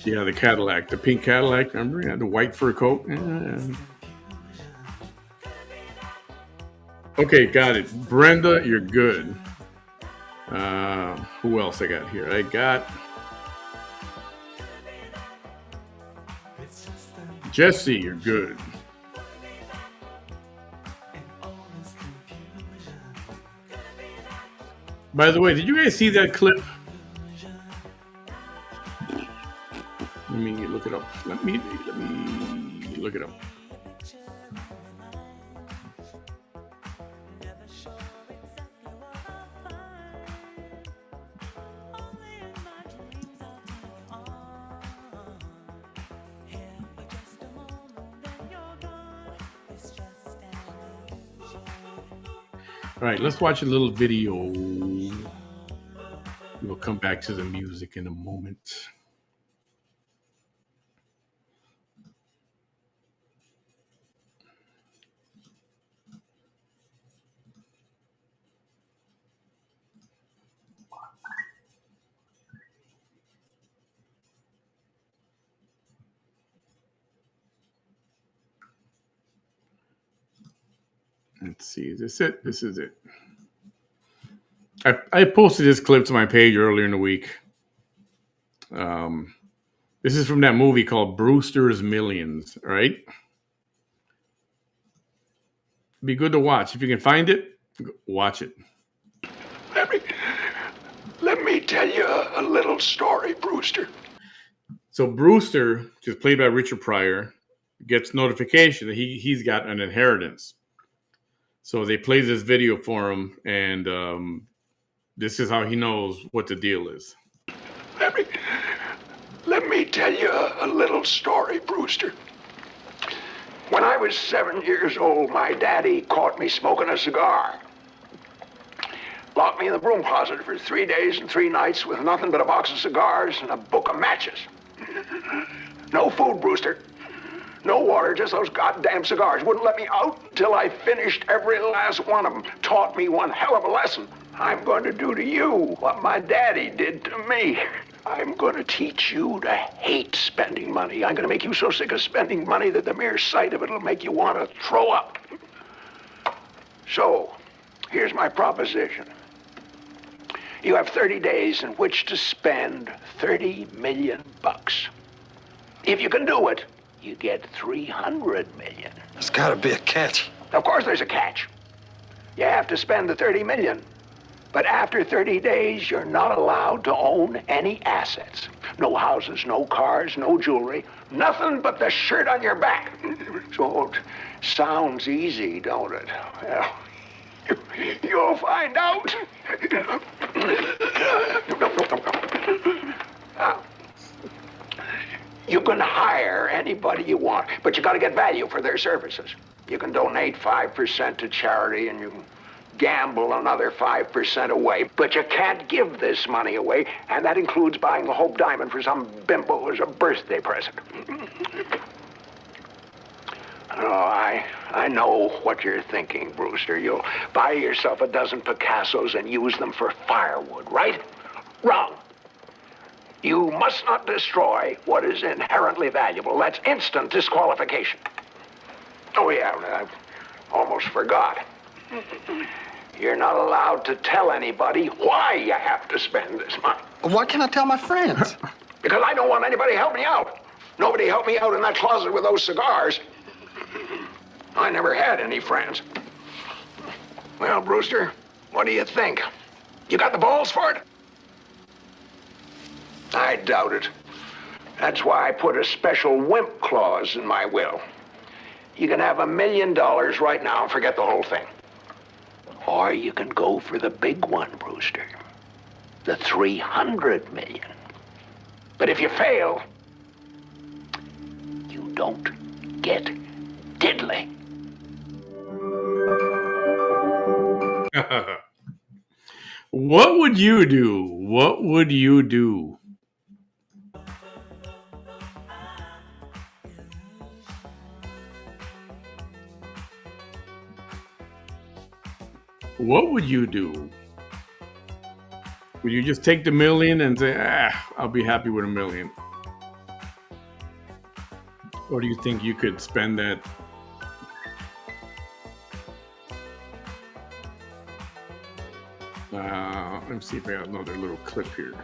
Yeah, the Cadillac, the pink Cadillac, remember? Yeah, the white fur coat. Yeah. Okay, got it. Brenda, you're good. Who else I got here? I got Jesse, you're good. By the way, did you guys see that clip? Let me look it up. Let me look it up. All right, let's watch a little video. We'll come back to the music in a moment. Let's see. Is this it? This is it. I posted this clip to my page earlier in the week. This is from that movie called Brewster's Millions, right? Be good to watch. If you can find it, watch it. Let me tell you a little story, Brewster. So Brewster, which is played by Richard Pryor, gets notification that he's got an inheritance. So they play this video for him, and this is how he knows what the deal is. Let me tell you a little story, Brewster. When I was 7 years old, my daddy caught me smoking a cigar. Locked me in the broom closet for 3 days and 3 nights with nothing but a box of cigars and a book of matches. No food, Brewster. No water, just those goddamn cigars. Wouldn't let me out until I finished every last one of them. Taught me one hell of a lesson. I'm going to do to you what my daddy did to me. I'm going to teach you to hate spending money. I'm going to make you so sick of spending money that the mere sight of it will make you want to throw up. So, here's my proposition. You have 30 days in which to spend $30 million. If you can do it, you get $300 million. There's got to be a catch. Of course there's a catch. You have to spend the $30 million. But after 30 days, you're not allowed to own any assets. No houses, no cars, no jewelry, nothing but the shirt on your back. So it sounds easy, don't it? Well, you'll find out. You can hire anybody you want, but you got to get value for their services. You can donate 5% to charity, and you can gamble another 5% away, but you can't give this money away, and that includes buying the Hope Diamond for some bimbo as a birthday present. Oh, I know what you're thinking, Brewster. You'll buy yourself a dozen Picassos and use them for firewood, right? Wrong. You must not destroy what is inherently valuable. That's instant disqualification. Oh, yeah, I almost forgot. You're not allowed to tell anybody why you have to spend this money. Why can't I tell my friends? Because I don't want anybody to help me out. Nobody helped me out in that closet with those cigars. I never had any friends. Well, Brewster, what do you think? You got the balls for it? I doubt it. That's why I put a special wimp clause in my will. You can have $1 million right now and forget the whole thing. Or you can go for the big one, Brewster. The 300 million. But if you fail, you don't get diddly. What would you do? What would you do? What would you do? Would you just take the million and say, I'll be happy with $1 million? Or do you think you could spend that? Let me see if I got another little clip here.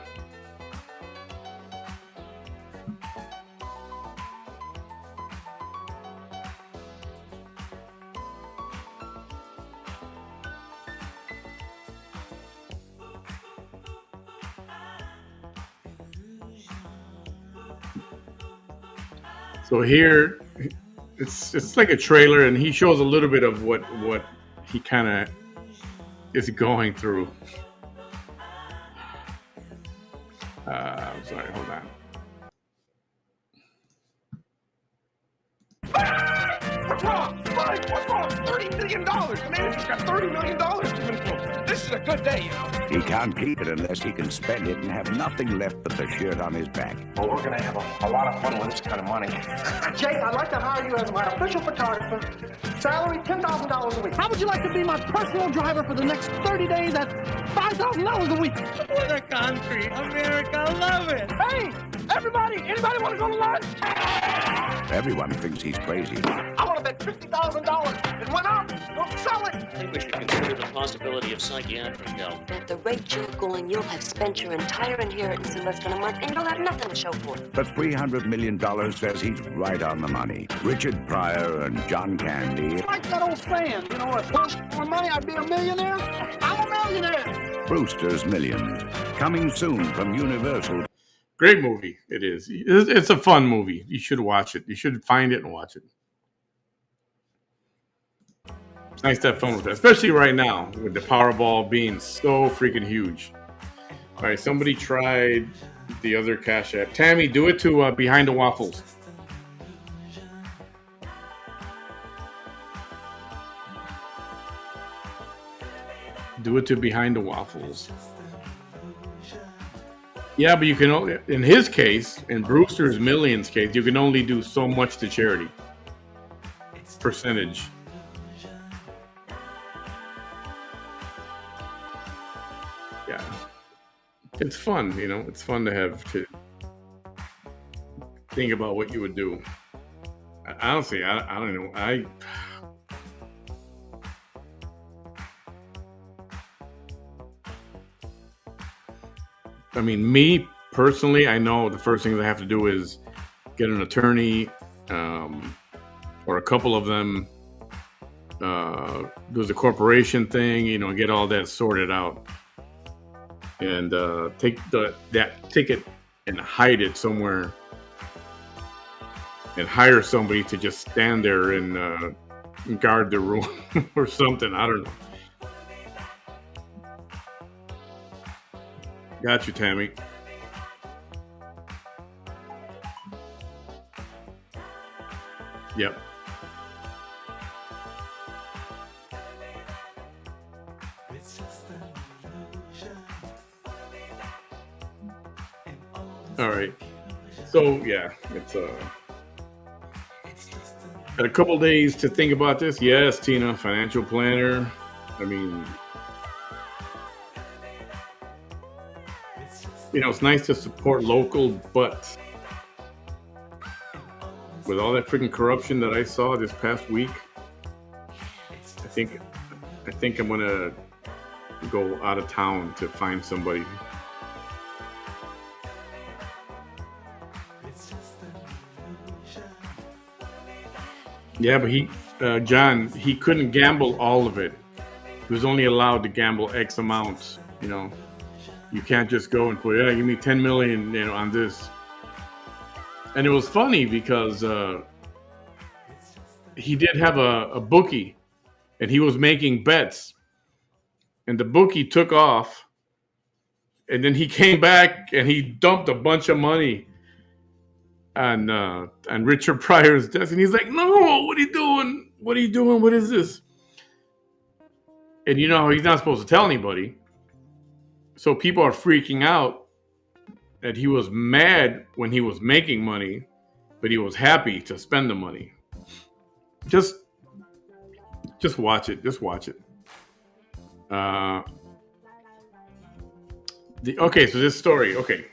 So here, it's like a trailer, and he shows a little bit of what he kind of is going through. I'm sorry, hold on. What's wrong? Mike, what's wrong? $30 million. The manager's got $30 million to control. This is a good day, you know. He can't keep it unless he can spend it and have nothing left but the shirt on his back. Well, we're going to have a lot of fun with this kind of money. Jake, I'd like to hire you as my official photographer. Salary $10,000 a week. How would you like to be my personal driver for the next 30 days at $5,000 a week? What a country. America, love it. Hey, anybody want to go to lunch? Everyone thinks he's crazy. I want to bet $50,000. It went up. Don't sell it. I think we should consider the possibility of psychiatric help. At the rate you're going, you'll have spent your entire inheritance in less than a month, and you'll have nothing to show for it. But $300 million says he's right on the money. Richard Pryor and John Candy. Like that old saying, you know, if I was more money, I'd be a millionaire. I'm a millionaire. Brewster's Millions. Coming soon from Universal. Great movie. It is. It's a fun movie. You should watch it. You should find it and watch it. It's nice to have fun with it, especially right now with the Powerball being so freaking huge. All right, somebody tried the other Cash App. Tammy, do it to Behind the Waffles. Do it to Behind the Waffles. Yeah, but you can only, in his case, in Brewster's Millions case, you can only do so much to charity. Percentage. Yeah. It's fun, you know, it's fun to have to think about what you would do. Honestly, I don't know. I mean, me personally, I know the first thing I have to do is get an attorney, or a couple of them. There's a corporation thing, you know, get all that sorted out, and take that ticket and hide it somewhere, and hire somebody to just stand there and guard the room or something. I don't know. Got you, Tammy. Yep. All right. So yeah, it's got a couple days to think about this. Yes, Tina, financial planner. I mean, It's nice to support local, but with all that freaking corruption that I saw this past week, I think I'm gonna go out of town to find somebody. Yeah, but John, he couldn't gamble all of it. He was only allowed to gamble X amounts. You can't just go and put, give me 10 million, on this. And it was funny because he did have a bookie, and he was making bets, and the bookie took off, and then he came back and he dumped a bunch of money on Richard Pryor's desk, and he's like, "No, what are you doing? What are you doing? What is this?" And he's not supposed to tell anybody. So people are freaking out that he was mad when he was making money, but he was happy to spend the money. Just watch it. Just watch it. Okay, so this story. Okay.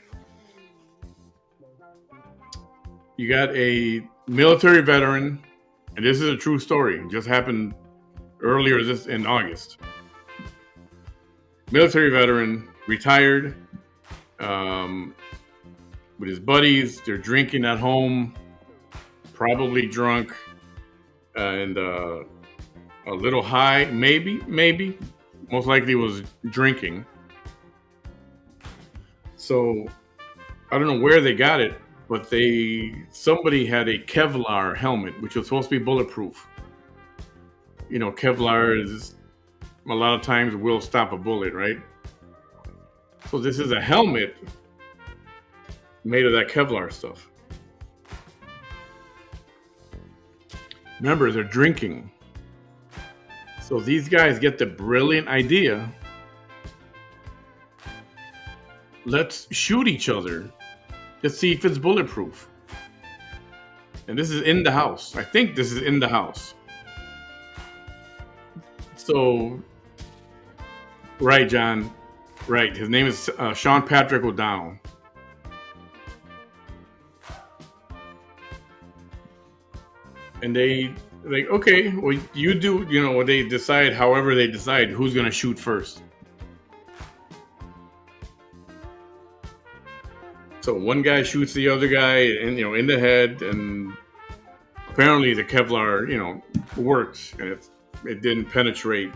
You got a military veteran, and this is a true story. It just happened earlier in August. Military veteran, retired, with his buddies. They're drinking at home, probably drunk, and a little high, maybe, most likely was drinking. So I don't know where they got it, but somebody had a Kevlar helmet, which was supposed to be bulletproof. Kevlar is a lot of times will stop a bullet, right? So this is a helmet made of that Kevlar stuff. Remember, they're drinking. So these guys get the brilliant idea. Let's shoot each other. Let's see if it's bulletproof. And this is in the house. I think this is in the house. So, right, John. Right. His name is Sean Patrick O'Donnell. And they like, okay, well, you do, they decide, however they decide who's going to shoot first. So one guy shoots the other guy in the head, and apparently the Kevlar, worked, and it didn't penetrate.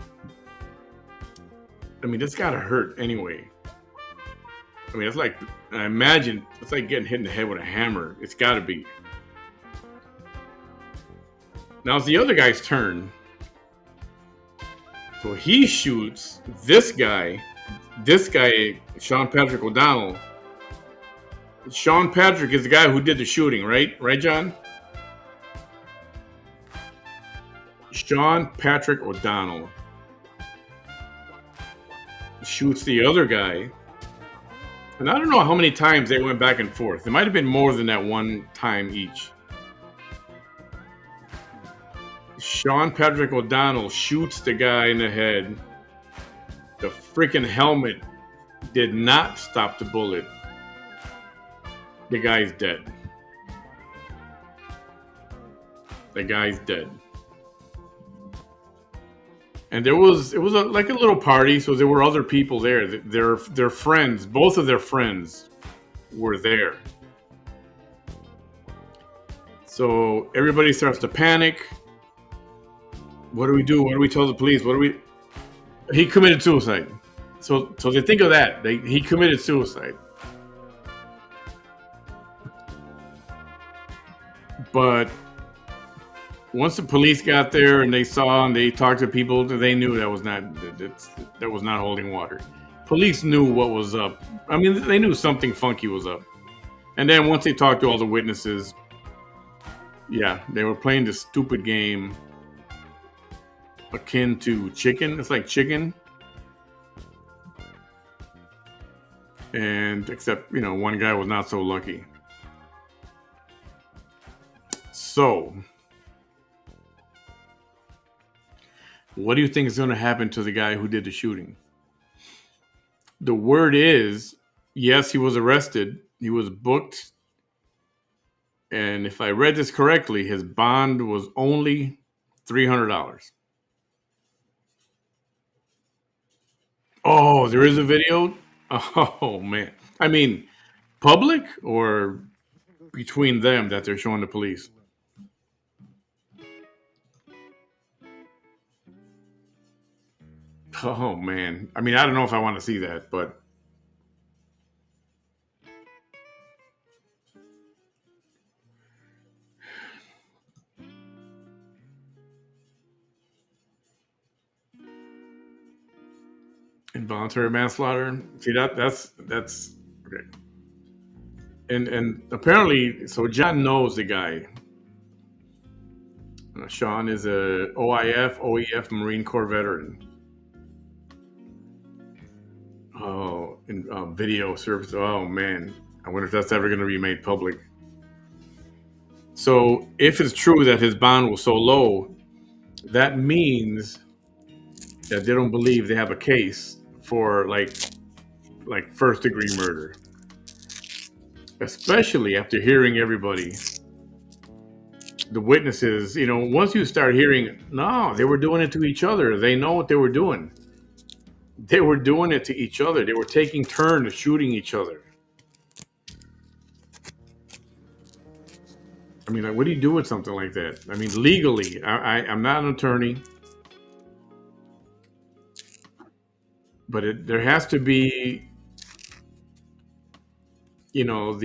I mean, that's gotta hurt anyway. I mean, it's like, I imagine it's like getting hit in the head with a hammer. It's gotta be. Now it's the other guy's turn. So he shoots this guy, Sean Patrick O'Donnell. Sean Patrick is the guy who did the shooting, right? Right, John? Sean Patrick O'Donnell shoots the other guy. And I don't know how many times they went back and forth. It might have been more than that one time each. Sean Patrick O'Donnell shoots the guy in the head. The freaking helmet did not stop the bullet. The guy's dead. The guy's dead. And it was like a little party, so there were other people there. Their friends, both of their friends were there. So everybody starts to panic. What do we do? What do we tell the police? He committed suicide. So they think of that. He committed suicide. But once the police got there and they saw and they talked to people, they knew that was not holding water. Police knew what was up. I mean, they knew something funky was up. And then once they talked to all the witnesses, yeah, they were playing this stupid game akin to chicken. It's like chicken. And except, one guy was not so lucky. So, what do you think is going to happen to the guy who did the shooting? The word is yes, he was arrested. He was booked. And if I read this correctly, his bond was only $300. Oh, there is a video? Oh, man. I mean, public or between them that they're showing the police? Oh, man. I mean, I don't know if I want to see that, but involuntary manslaughter. See, that's okay. And apparently, so John knows the guy. Sean is a OEF Marine Corps veteran. Oh, and video service. Oh man, I wonder if that's ever going to be made public. So, if it's true that his bond was so low, that means that they don't believe they have a case for like first degree murder, especially after hearing everybody, the witnesses. You know, once you start hearing, no, they were doing it to each other. They know what they were doing. They were doing it to each other. They were taking turns shooting each other. I mean, like, what do you do with something like that? I mean, legally, I'm not an attorney, but there has to be, you know,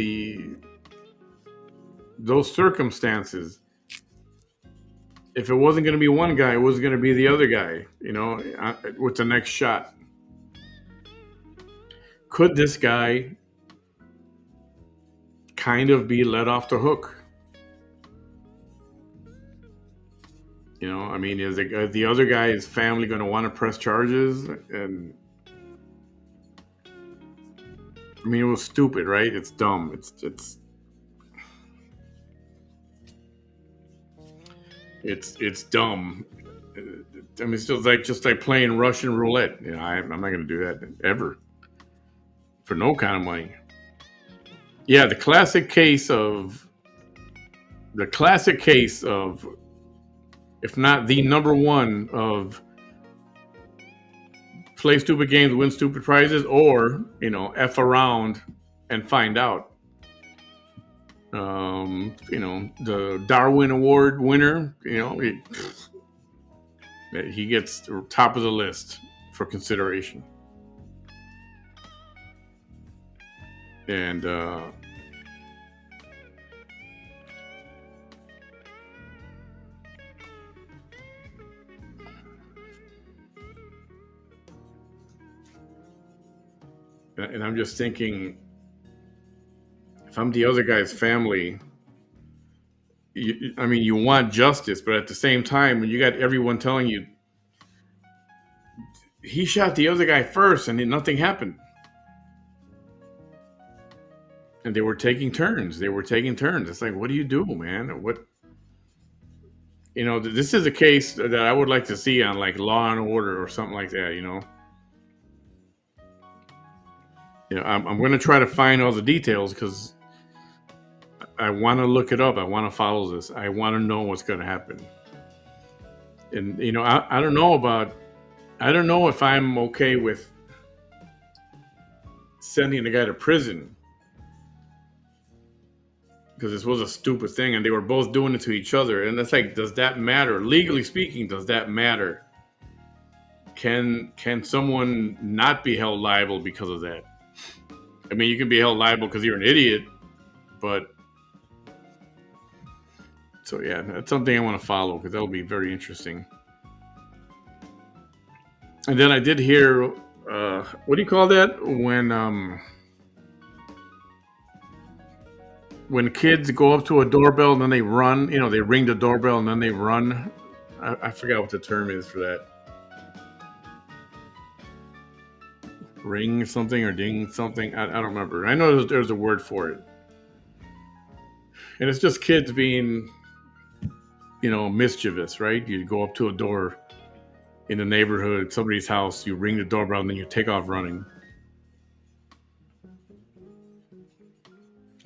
those circumstances. If it wasn't going to be one guy, it was going to be the other guy, you know, with the next shot. Could this guy kind of be let off the hook? You know, I mean, is the other guy's family going to want to press charges? And I mean, it was stupid, right? It's dumb. It's dumb. I mean, it's just like playing Russian roulette. You know, I'm not going to do that ever for no kind of money. Yeah, the classic case of, if not the number one of play stupid games, win stupid prizes, or, you know, F around and find out. You know, the Darwin Award winner, you know, he gets the top of the list for consideration. And I'm just thinking, if I'm the other guy's family, I mean, you want justice, but at the same time, when you got everyone telling you he shot the other guy first and nothing happened, and they were taking turns. It's like, what do you do, man? What, you know? This is a case that I would like to see on like Law and Order or something like that. You know. I'm going to try to find all the details because I want to look it up. I want to follow this. I want to know what's going to happen. And, you know, I don't know if I'm okay with sending the guy to prison because this was a stupid thing and they were both doing it to each other. And it's like, does that matter? Legally speaking, does that matter? Can someone not be held liable because of that? I mean, you can be held liable because you're an idiot, but so yeah, that's something I want to follow because that'll be very interesting. And then I did hear, what do you call that when kids go up to a doorbell and then they run? You know, they ring the doorbell and then they run. I forgot what the term is for that. Ring something or ding something. I don't remember. I know there's a word for it. And it's just kids being, you know, mischievous, right? You go up to a door in the neighborhood, somebody's house, you ring the doorbell, and then you take off running.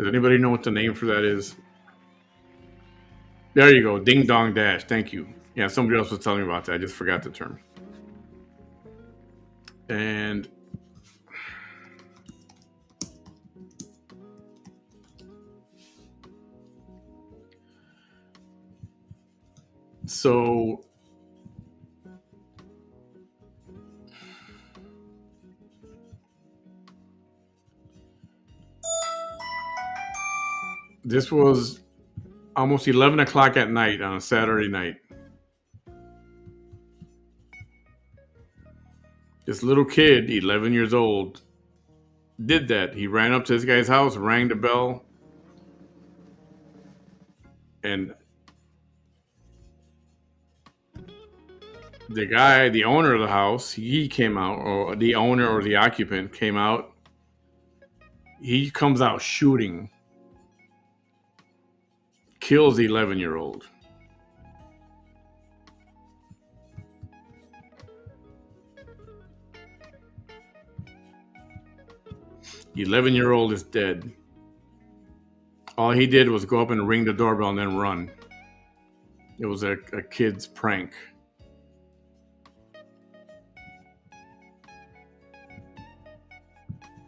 Does anybody know what the name for that is? There you go. Ding Dong Dash. Thank you. Yeah, somebody else was telling me about that. I just forgot the term. And so this was almost 11 o'clock at night on a Saturday night. This little kid, 11 years old, did that. He ran up to this guy's house, rang the bell, and the guy, the owner of the house, he came out, or the owner or the occupant came out. He comes out shooting, kills the 11-year-old. The 11-year-old is dead. All he did was go up and ring the doorbell and then run. It was a kid's prank.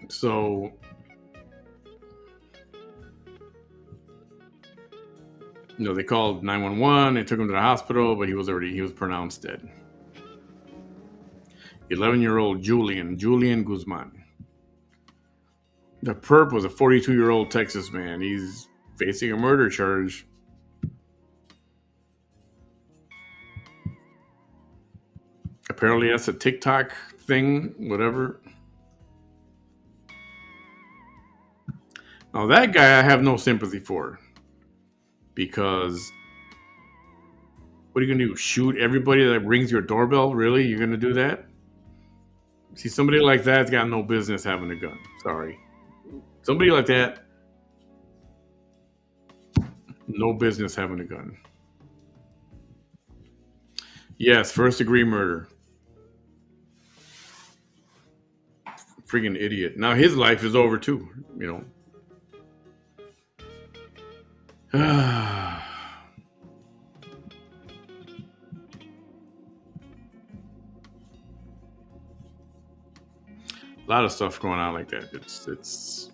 So they called 911. They took him to the hospital, but he was pronounced dead. 11-year-old Julian Guzman. The perp was a 42-year-old Texas man. He's facing a murder charge. Apparently that's a TikTok thing, whatever. Now that guy I have no sympathy for. Because what are you going to do? Shoot everybody that rings your doorbell? Really? You're going to do that? See, somebody like that's got no business having a gun. Sorry. Somebody like that, no business having a gun. Yes, first-degree murder. Freaking idiot. Now his life is over too, A lot of stuff going on like that. It's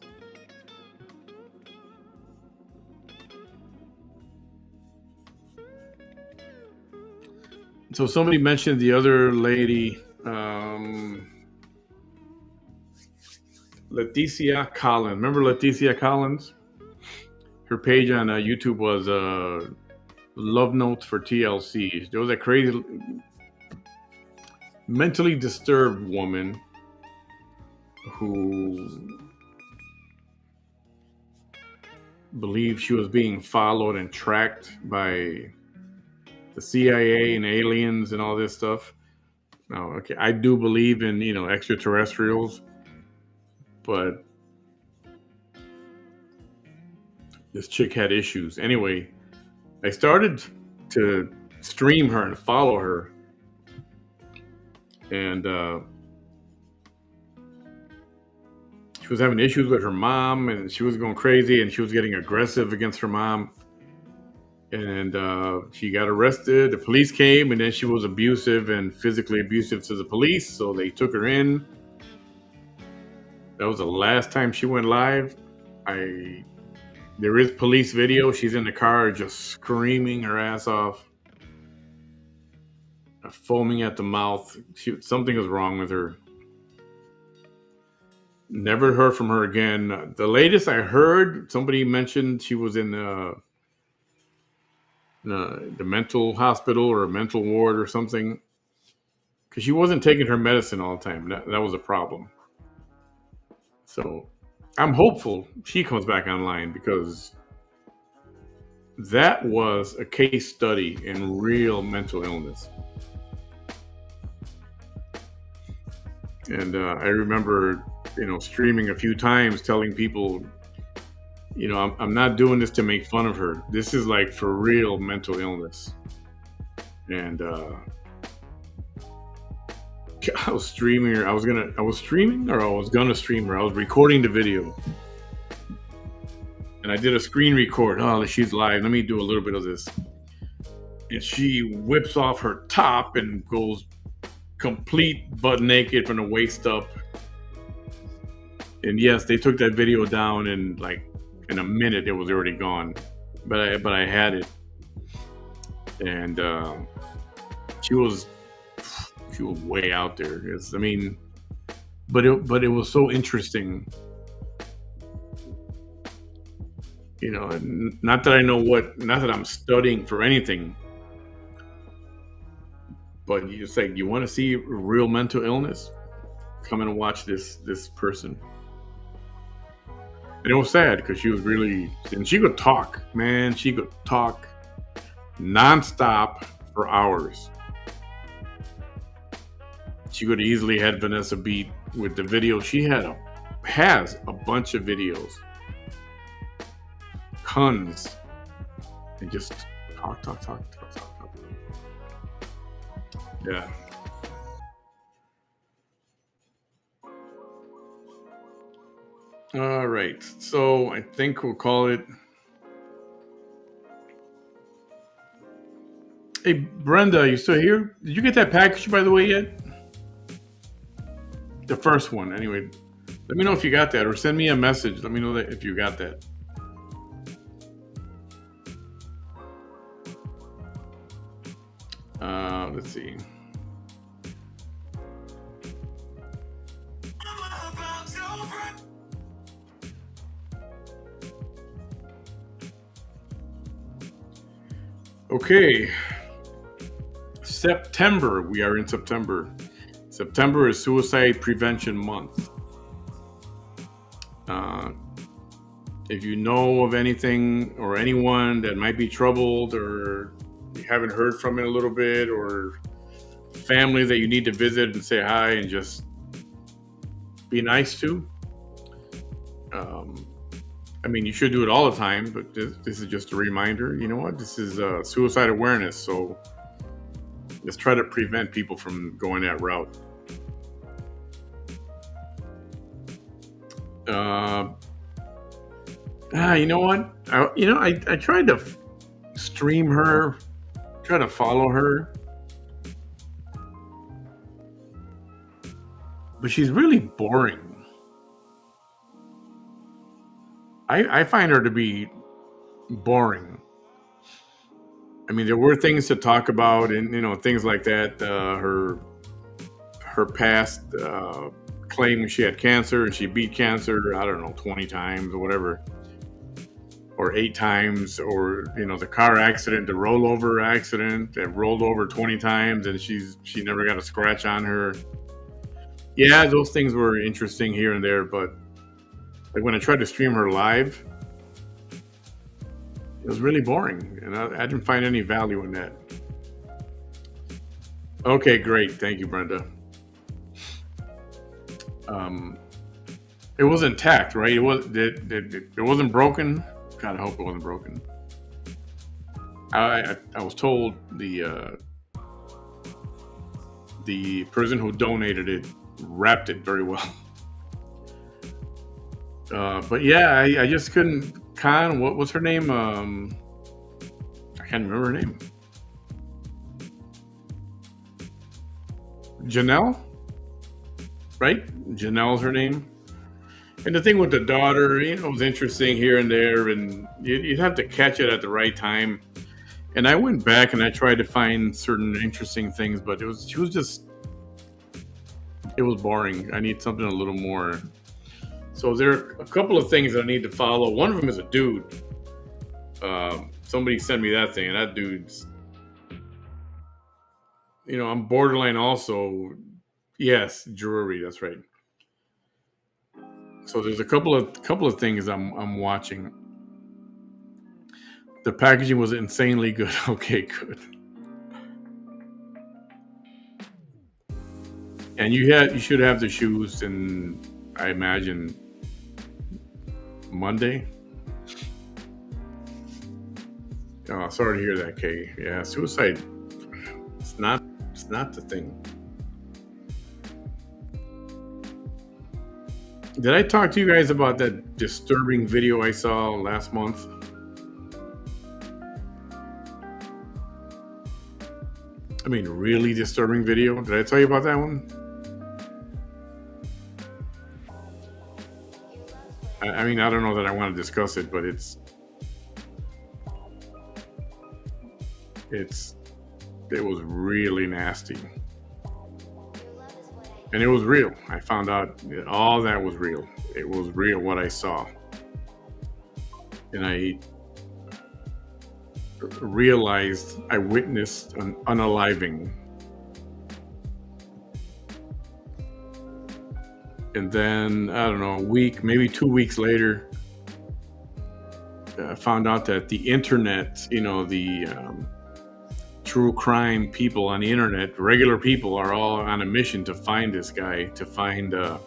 so somebody mentioned the other lady, Leticia Collins. Remember Leticia Collins? Her page on YouTube was Love Notes for TLC. There was a crazy, mentally disturbed woman who believed she was being followed and tracked by the CIA and aliens and all this stuff. Now, okay, I do believe in, extraterrestrials, but this chick had issues. Anyway, I started to stream her and follow her, and she was having issues with her mom, and she was going crazy, and she was getting aggressive against her mom. And she got arrested. The police came, and then she was abusive and physically abusive to the police, so they took her in. That was the last time she went live. There is police video. She's in the car just screaming her ass off, foaming at the mouth. Something was wrong with her. Never heard from her again. The latest I heard, somebody mentioned she was in the mental hospital or a mental ward or something, because she wasn't taking her medicine all the time. That was a problem. So I'm hopeful she comes back online, because that was a case study in real mental illness. And I remember, streaming a few times, telling people, I'm not doing this to make fun of her. This is like for real mental illness. And I was streaming her. I was gonna stream her. I was recording the video. and I did a screen record. Oh, she's live. Let me do a little bit of this. And she whips off her top and goes complete butt naked from the waist up. And yes, they took that video down, and like in a minute it was already gone. But I had it, and she was way out there. I mean, but it was so interesting. You know, not that I'm studying for anything, but you say you want to see real mental illness, come and watch this person. And it was sad because she was really, and she could talk, man. She could talk nonstop for hours. She could easily had Vanessa beat with the video. She has a bunch of videos, tons, and just talk. Yeah. All right. So I think we'll call it. Hey, Brenda, you still here? Did you get that package, by the way, yet? The first one, anyway. Let me know if you got that, or send me a message. Let me know that if you got that. Let's see. Okay. September. We are in September. September is Suicide Prevention Month. If you know of anything or anyone that might be troubled, or you haven't heard from it a little bit, or family that you need to visit and say hi and just be nice to, I mean, you should do it all the time, but this is just a reminder. You know what? This is suicide awareness, so let's try to prevent people from going that route. You know what? I tried to stream her, try to follow her, but she's really boring. I find her to be boring. I mean, there were things to talk about, and things like that. Her past claim she had cancer and she beat cancer, I don't know, 20 times or whatever, or 8 times, or the car accident, the rollover accident that rolled over 20 times, and she never got a scratch on her. Yeah, those things were interesting here and there, but like when I tried to stream her live, it was really boring, and I didn't find any value in that. Okay, great. Thank you, Brenda. It was intact, right? It wasn't broken. God, I hope it wasn't broken. I was told the person who donated it wrapped it very well. But yeah, I just couldn't. What was her name? I can't remember her name. Janelle, right? Janelle's her name. And the thing with the daughter, it was interesting here and there, and you'd have to catch it at the right time. And I went back and I tried to find certain interesting things, but it was boring. I need something a little more. So there are a couple of things I need to follow. One of them is a dude. Somebody sent me that thing, and that dude's, I'm borderline also. Yes, jewelry. That's right. So there's a couple of things I'm watching. The packaging was insanely good. Okay, good. And you should have the shoes, and I imagine Monday. Oh, sorry to hear that, Kay. Yeah, suicide. It's not the thing. Did I talk to you guys about that disturbing video I saw last month? I mean, really disturbing video. Did I tell you about that one? I mean, I don't know that I want to discuss it, but it was really nasty. And it was real. I found out that all that was real. It was real what I saw. And I realized I witnessed an unaliving. And then, I don't know, a week, maybe 2 weeks later, I found out that the internet, the true crime people on the internet, regular people, are all on a mission to find this guy, to find the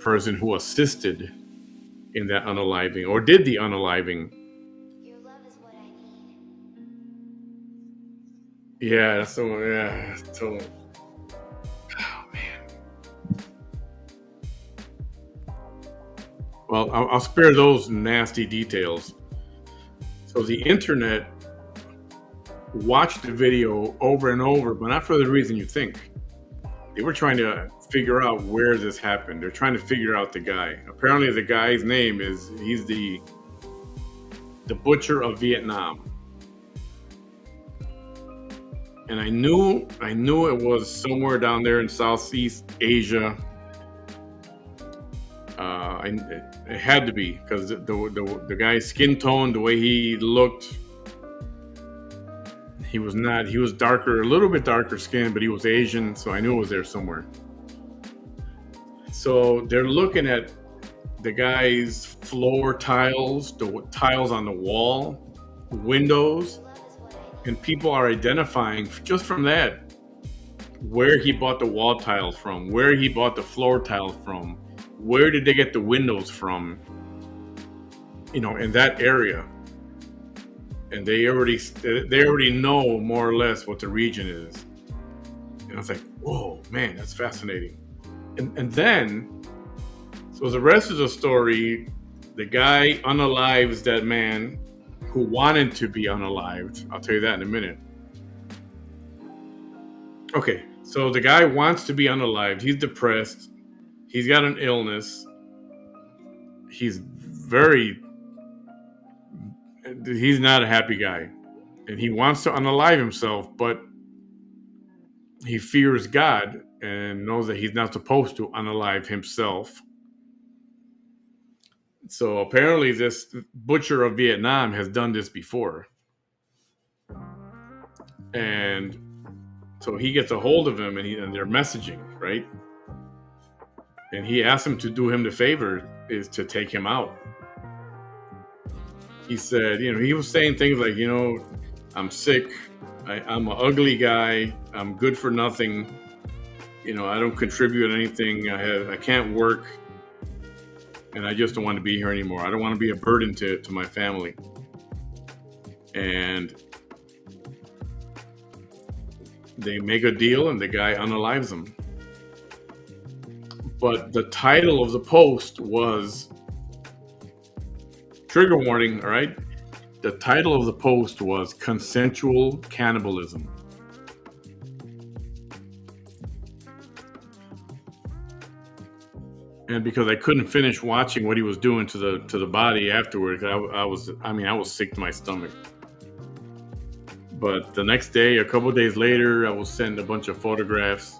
person who assisted in that unaliving or did the unaliving. Your love is what I need. Yeah, so oh man. Well, I'll spare those nasty details. So the internet watched the video over and over, but not for the reason you think. They were trying to figure out where this happened. They're trying to figure out the guy. Apparently the guy's name he's the butcher of Vietnam. And I knew it was somewhere down there in Southeast Asia. It had to be, because the guy's skin tone, the way he looked, he was darker, a little bit darker skinned, but he was Asian, so I knew it was there somewhere. So they're looking at the guy's floor tiles, the tiles on the wall, windows, and people are identifying just from that where he bought the wall tiles from, where he bought the floor tiles from, where did they get the windows from, in that area. And they already know more or less what the region is. And I was like, whoa, man, that's fascinating. And then, so the rest of the story, the guy unalives that man who wanted to be unalived. I'll tell you that in a minute. Okay, so the guy wants to be unalived. He's depressed. He's got an illness. He's not a happy guy. And he wants to unalive himself, but he fears God and knows that he's not supposed to unalive himself. So apparently this butcher of Vietnam has done this before. And so he gets a hold of him and they're messaging, right? And he asks him to do him the favor is to take him out. He said, he was saying things like, I'm sick. I'm an ugly guy. I'm good for nothing. I don't contribute anything. I can't work. And I just don't want to be here anymore. I don't want to be a burden to my family. And they make a deal and the guy unalives him. But the title of the post was, trigger warning, all right? The title of the post was Consensual Cannibalism. And because I couldn't finish watching what he was doing to the body afterwards, I was sick to my stomach. But the next day, a couple of days later, I was sent a bunch of photographs.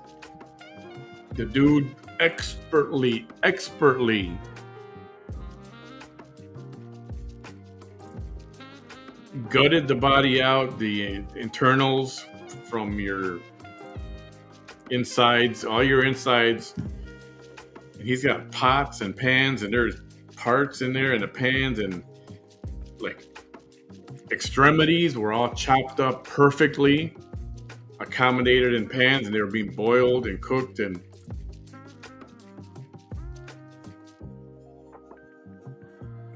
The dude expertly gutted the body out, the internals from your insides, all your insides. And he's got pots and pans, and there's parts in there, and the pans and like extremities were all chopped up perfectly, accommodated in pans, and they were being boiled and cooked. And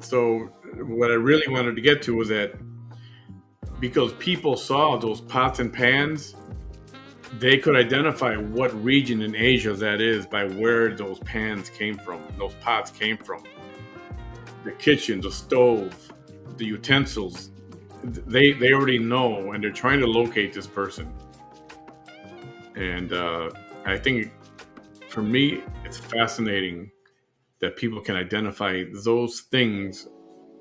so what I really wanted to get to was that because people saw those pots and pans, they could identify what region in Asia that is by where those pans came from, those pots came from. The kitchen, the stove, the utensils. They already know, and they're trying to locate this person. And I think, for me, it's fascinating that people can identify those things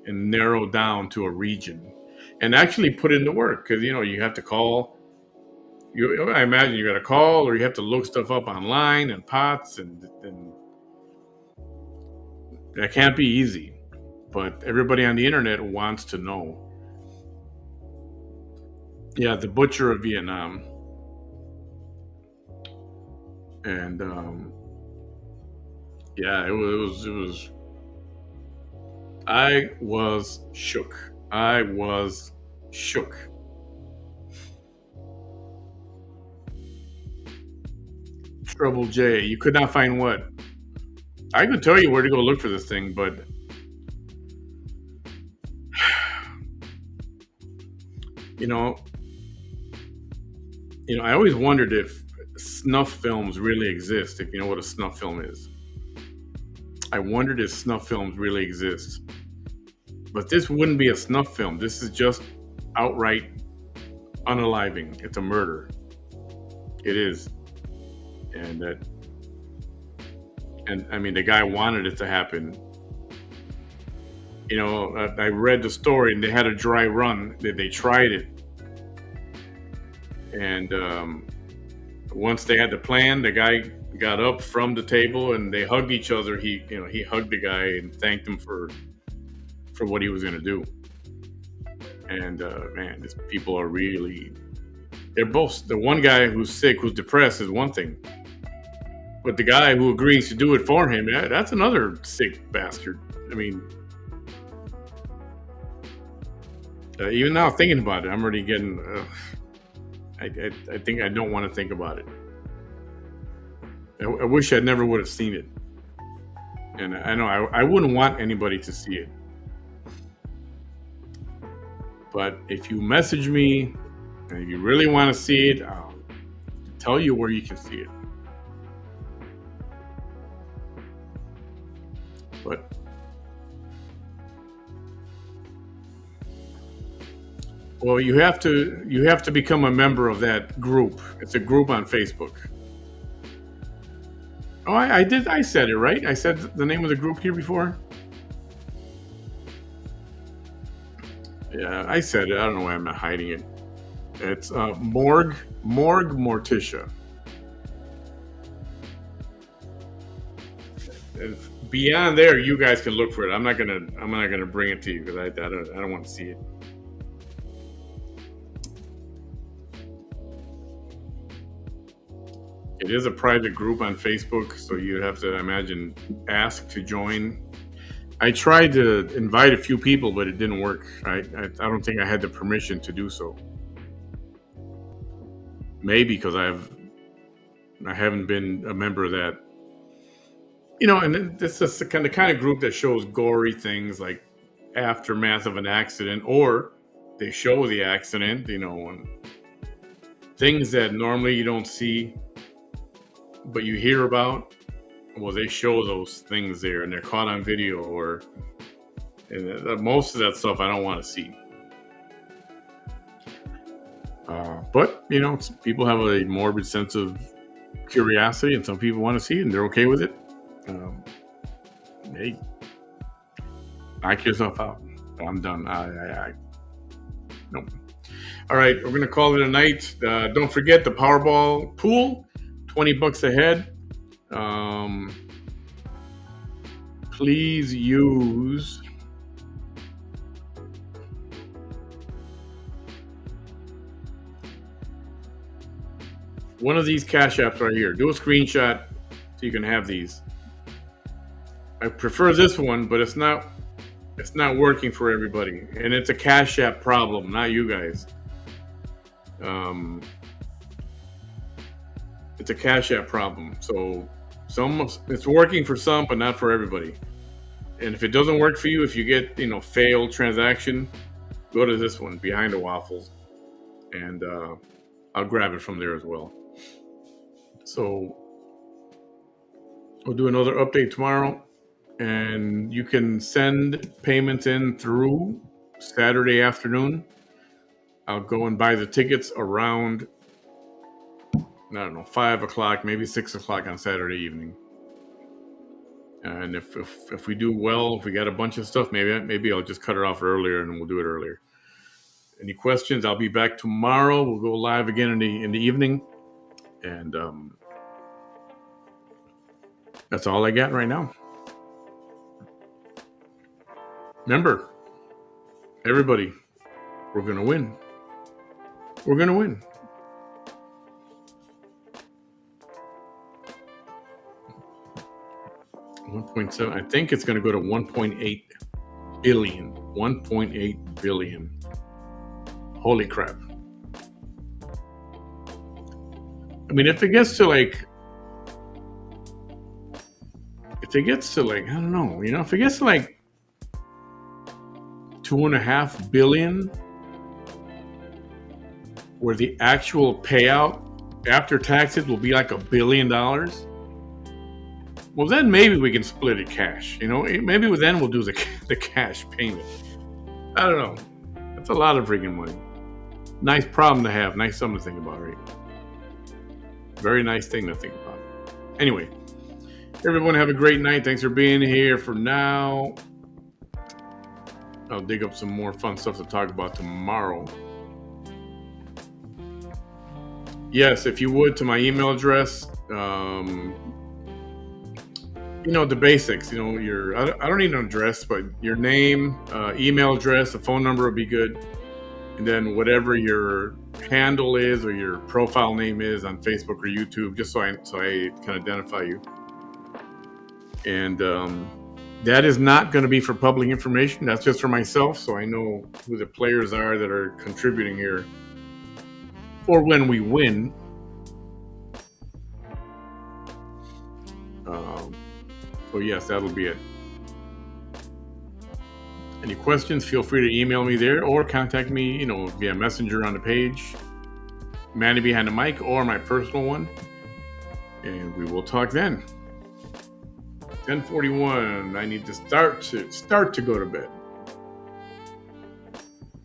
and narrow down to a region and actually put into work. Because, you have to call. I imagine you got to call, or you have to look stuff up online and pots, and that can't be easy. But everybody on the internet wants to know. Yeah, the butcher of Vietnam. And yeah, it was. I was shook. Trouble J, you could not find what? I could tell you where to go look for this thing, but I always wondered if snuff films really exist, if you know what a snuff film is. I wondered if snuff films really exist. But this wouldn't be a snuff film. This is just outright unaliving. It's a murder. It is. And I mean, the guy wanted it to happen. I read the story, and they had a dry run. They tried it. And once they had the plan, the guy got up from the table and they hugged each other. He hugged the guy and thanked him for what he was going to do. And man, these people are really, they're both, the one guy who's sick, who's depressed, is one thing. But the guy who agrees to do it for him, yeah, that's another sick bastard. I mean, even now thinking about it, I'm already getting, I think I don't want to think about it. I wish I never would have seen it. And I know I wouldn't want anybody to see it. But if you message me and if you really want to see it, I'll tell you where you can see it. But well, you have to become a member of that group. It's a group on Facebook. Oh, I did. I said it right. I said the name of the group here before. Yeah, I said it. I don't know why I'm not hiding it. It's Morgue Morticia. Beyond there, you guys can look for it. I'm not gonna bring it to you because I don't want to see it. It is a private group on Facebook, so you have to, imagine, ask to join. I tried to invite a few people, but it didn't work. I don't think I had the permission to do so. Maybe because I haven't been a member of that. And this is the kind of group that shows gory things like aftermath of an accident, or they show the accident, and things that normally you don't see, but you hear about. Well, they show those things there, and they're caught on video, and most of that stuff I don't want to see. But people have a morbid sense of curiosity, and some people want to see it, and they're okay with it. Hey, knock yourself out. I'm done. Nope. All right, we're gonna call it a night. Don't forget the Powerball Pool, $20 a head. Please use one of these cash apps right here. Do a screenshot so you can have these. I prefer this one, but it's not working for everybody, and it's a cash app problem, not you guys. It's a cash app problem. So it's working for some, but not for everybody. And if it doesn't work for you, if you get failed transaction, go to this one, Behind the Waffles, and I'll grab it from there as well. So we'll do another update tomorrow, and you can send payments in through Saturday afternoon. I'll go and buy the tickets around, I don't know, 5 o'clock, maybe 6 o'clock on Saturday evening. And if we do well, if we got a bunch of stuff, maybe I'll just cut it off earlier and we'll do it earlier. Any questions? I'll be back tomorrow. We'll go live again in the evening, and that's all I got right now. Remember, everybody, we're gonna win. We're gonna win. $1.7. I think it's gonna go to 1.8 billion. 1.8 billion. Holy crap. I mean, if it gets to like, I don't know, if it gets to like 2.5 billion, where the actual payout after taxes will be like $1 billion, well, then maybe we can split it cash. Maybe then we'll do the cash payment. I don't know. That's a lot of freaking money. Nice problem to have. Nice something to think about, right? Very nice thing to think about. Anyway, everyone have a great night. Thanks for being here. For now, I'll dig up some more fun stuff to talk about tomorrow. Yes, if you would, to my email address, the basics, I don't need an address, but your name, email address, a phone number would be good. And then whatever your handle is or your profile name is on Facebook or YouTube, just so I can identify you. And that is not going to be for public information. That's just for myself, so I know who the players are that are contributing here for when we win. So yes, that'll be it. Any questions, feel free to email me there or contact me, via Messenger on the page, Manny Behind the Mic, or my personal one. And we will talk then. 10:41. I need to start to go to bed.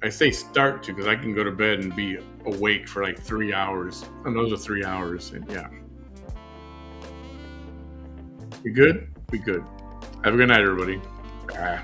I say start to because I can go to bed and be awake for like 3 hours. Another 3 hours. And yeah. We good? We good. Have a good night, everybody. Bye.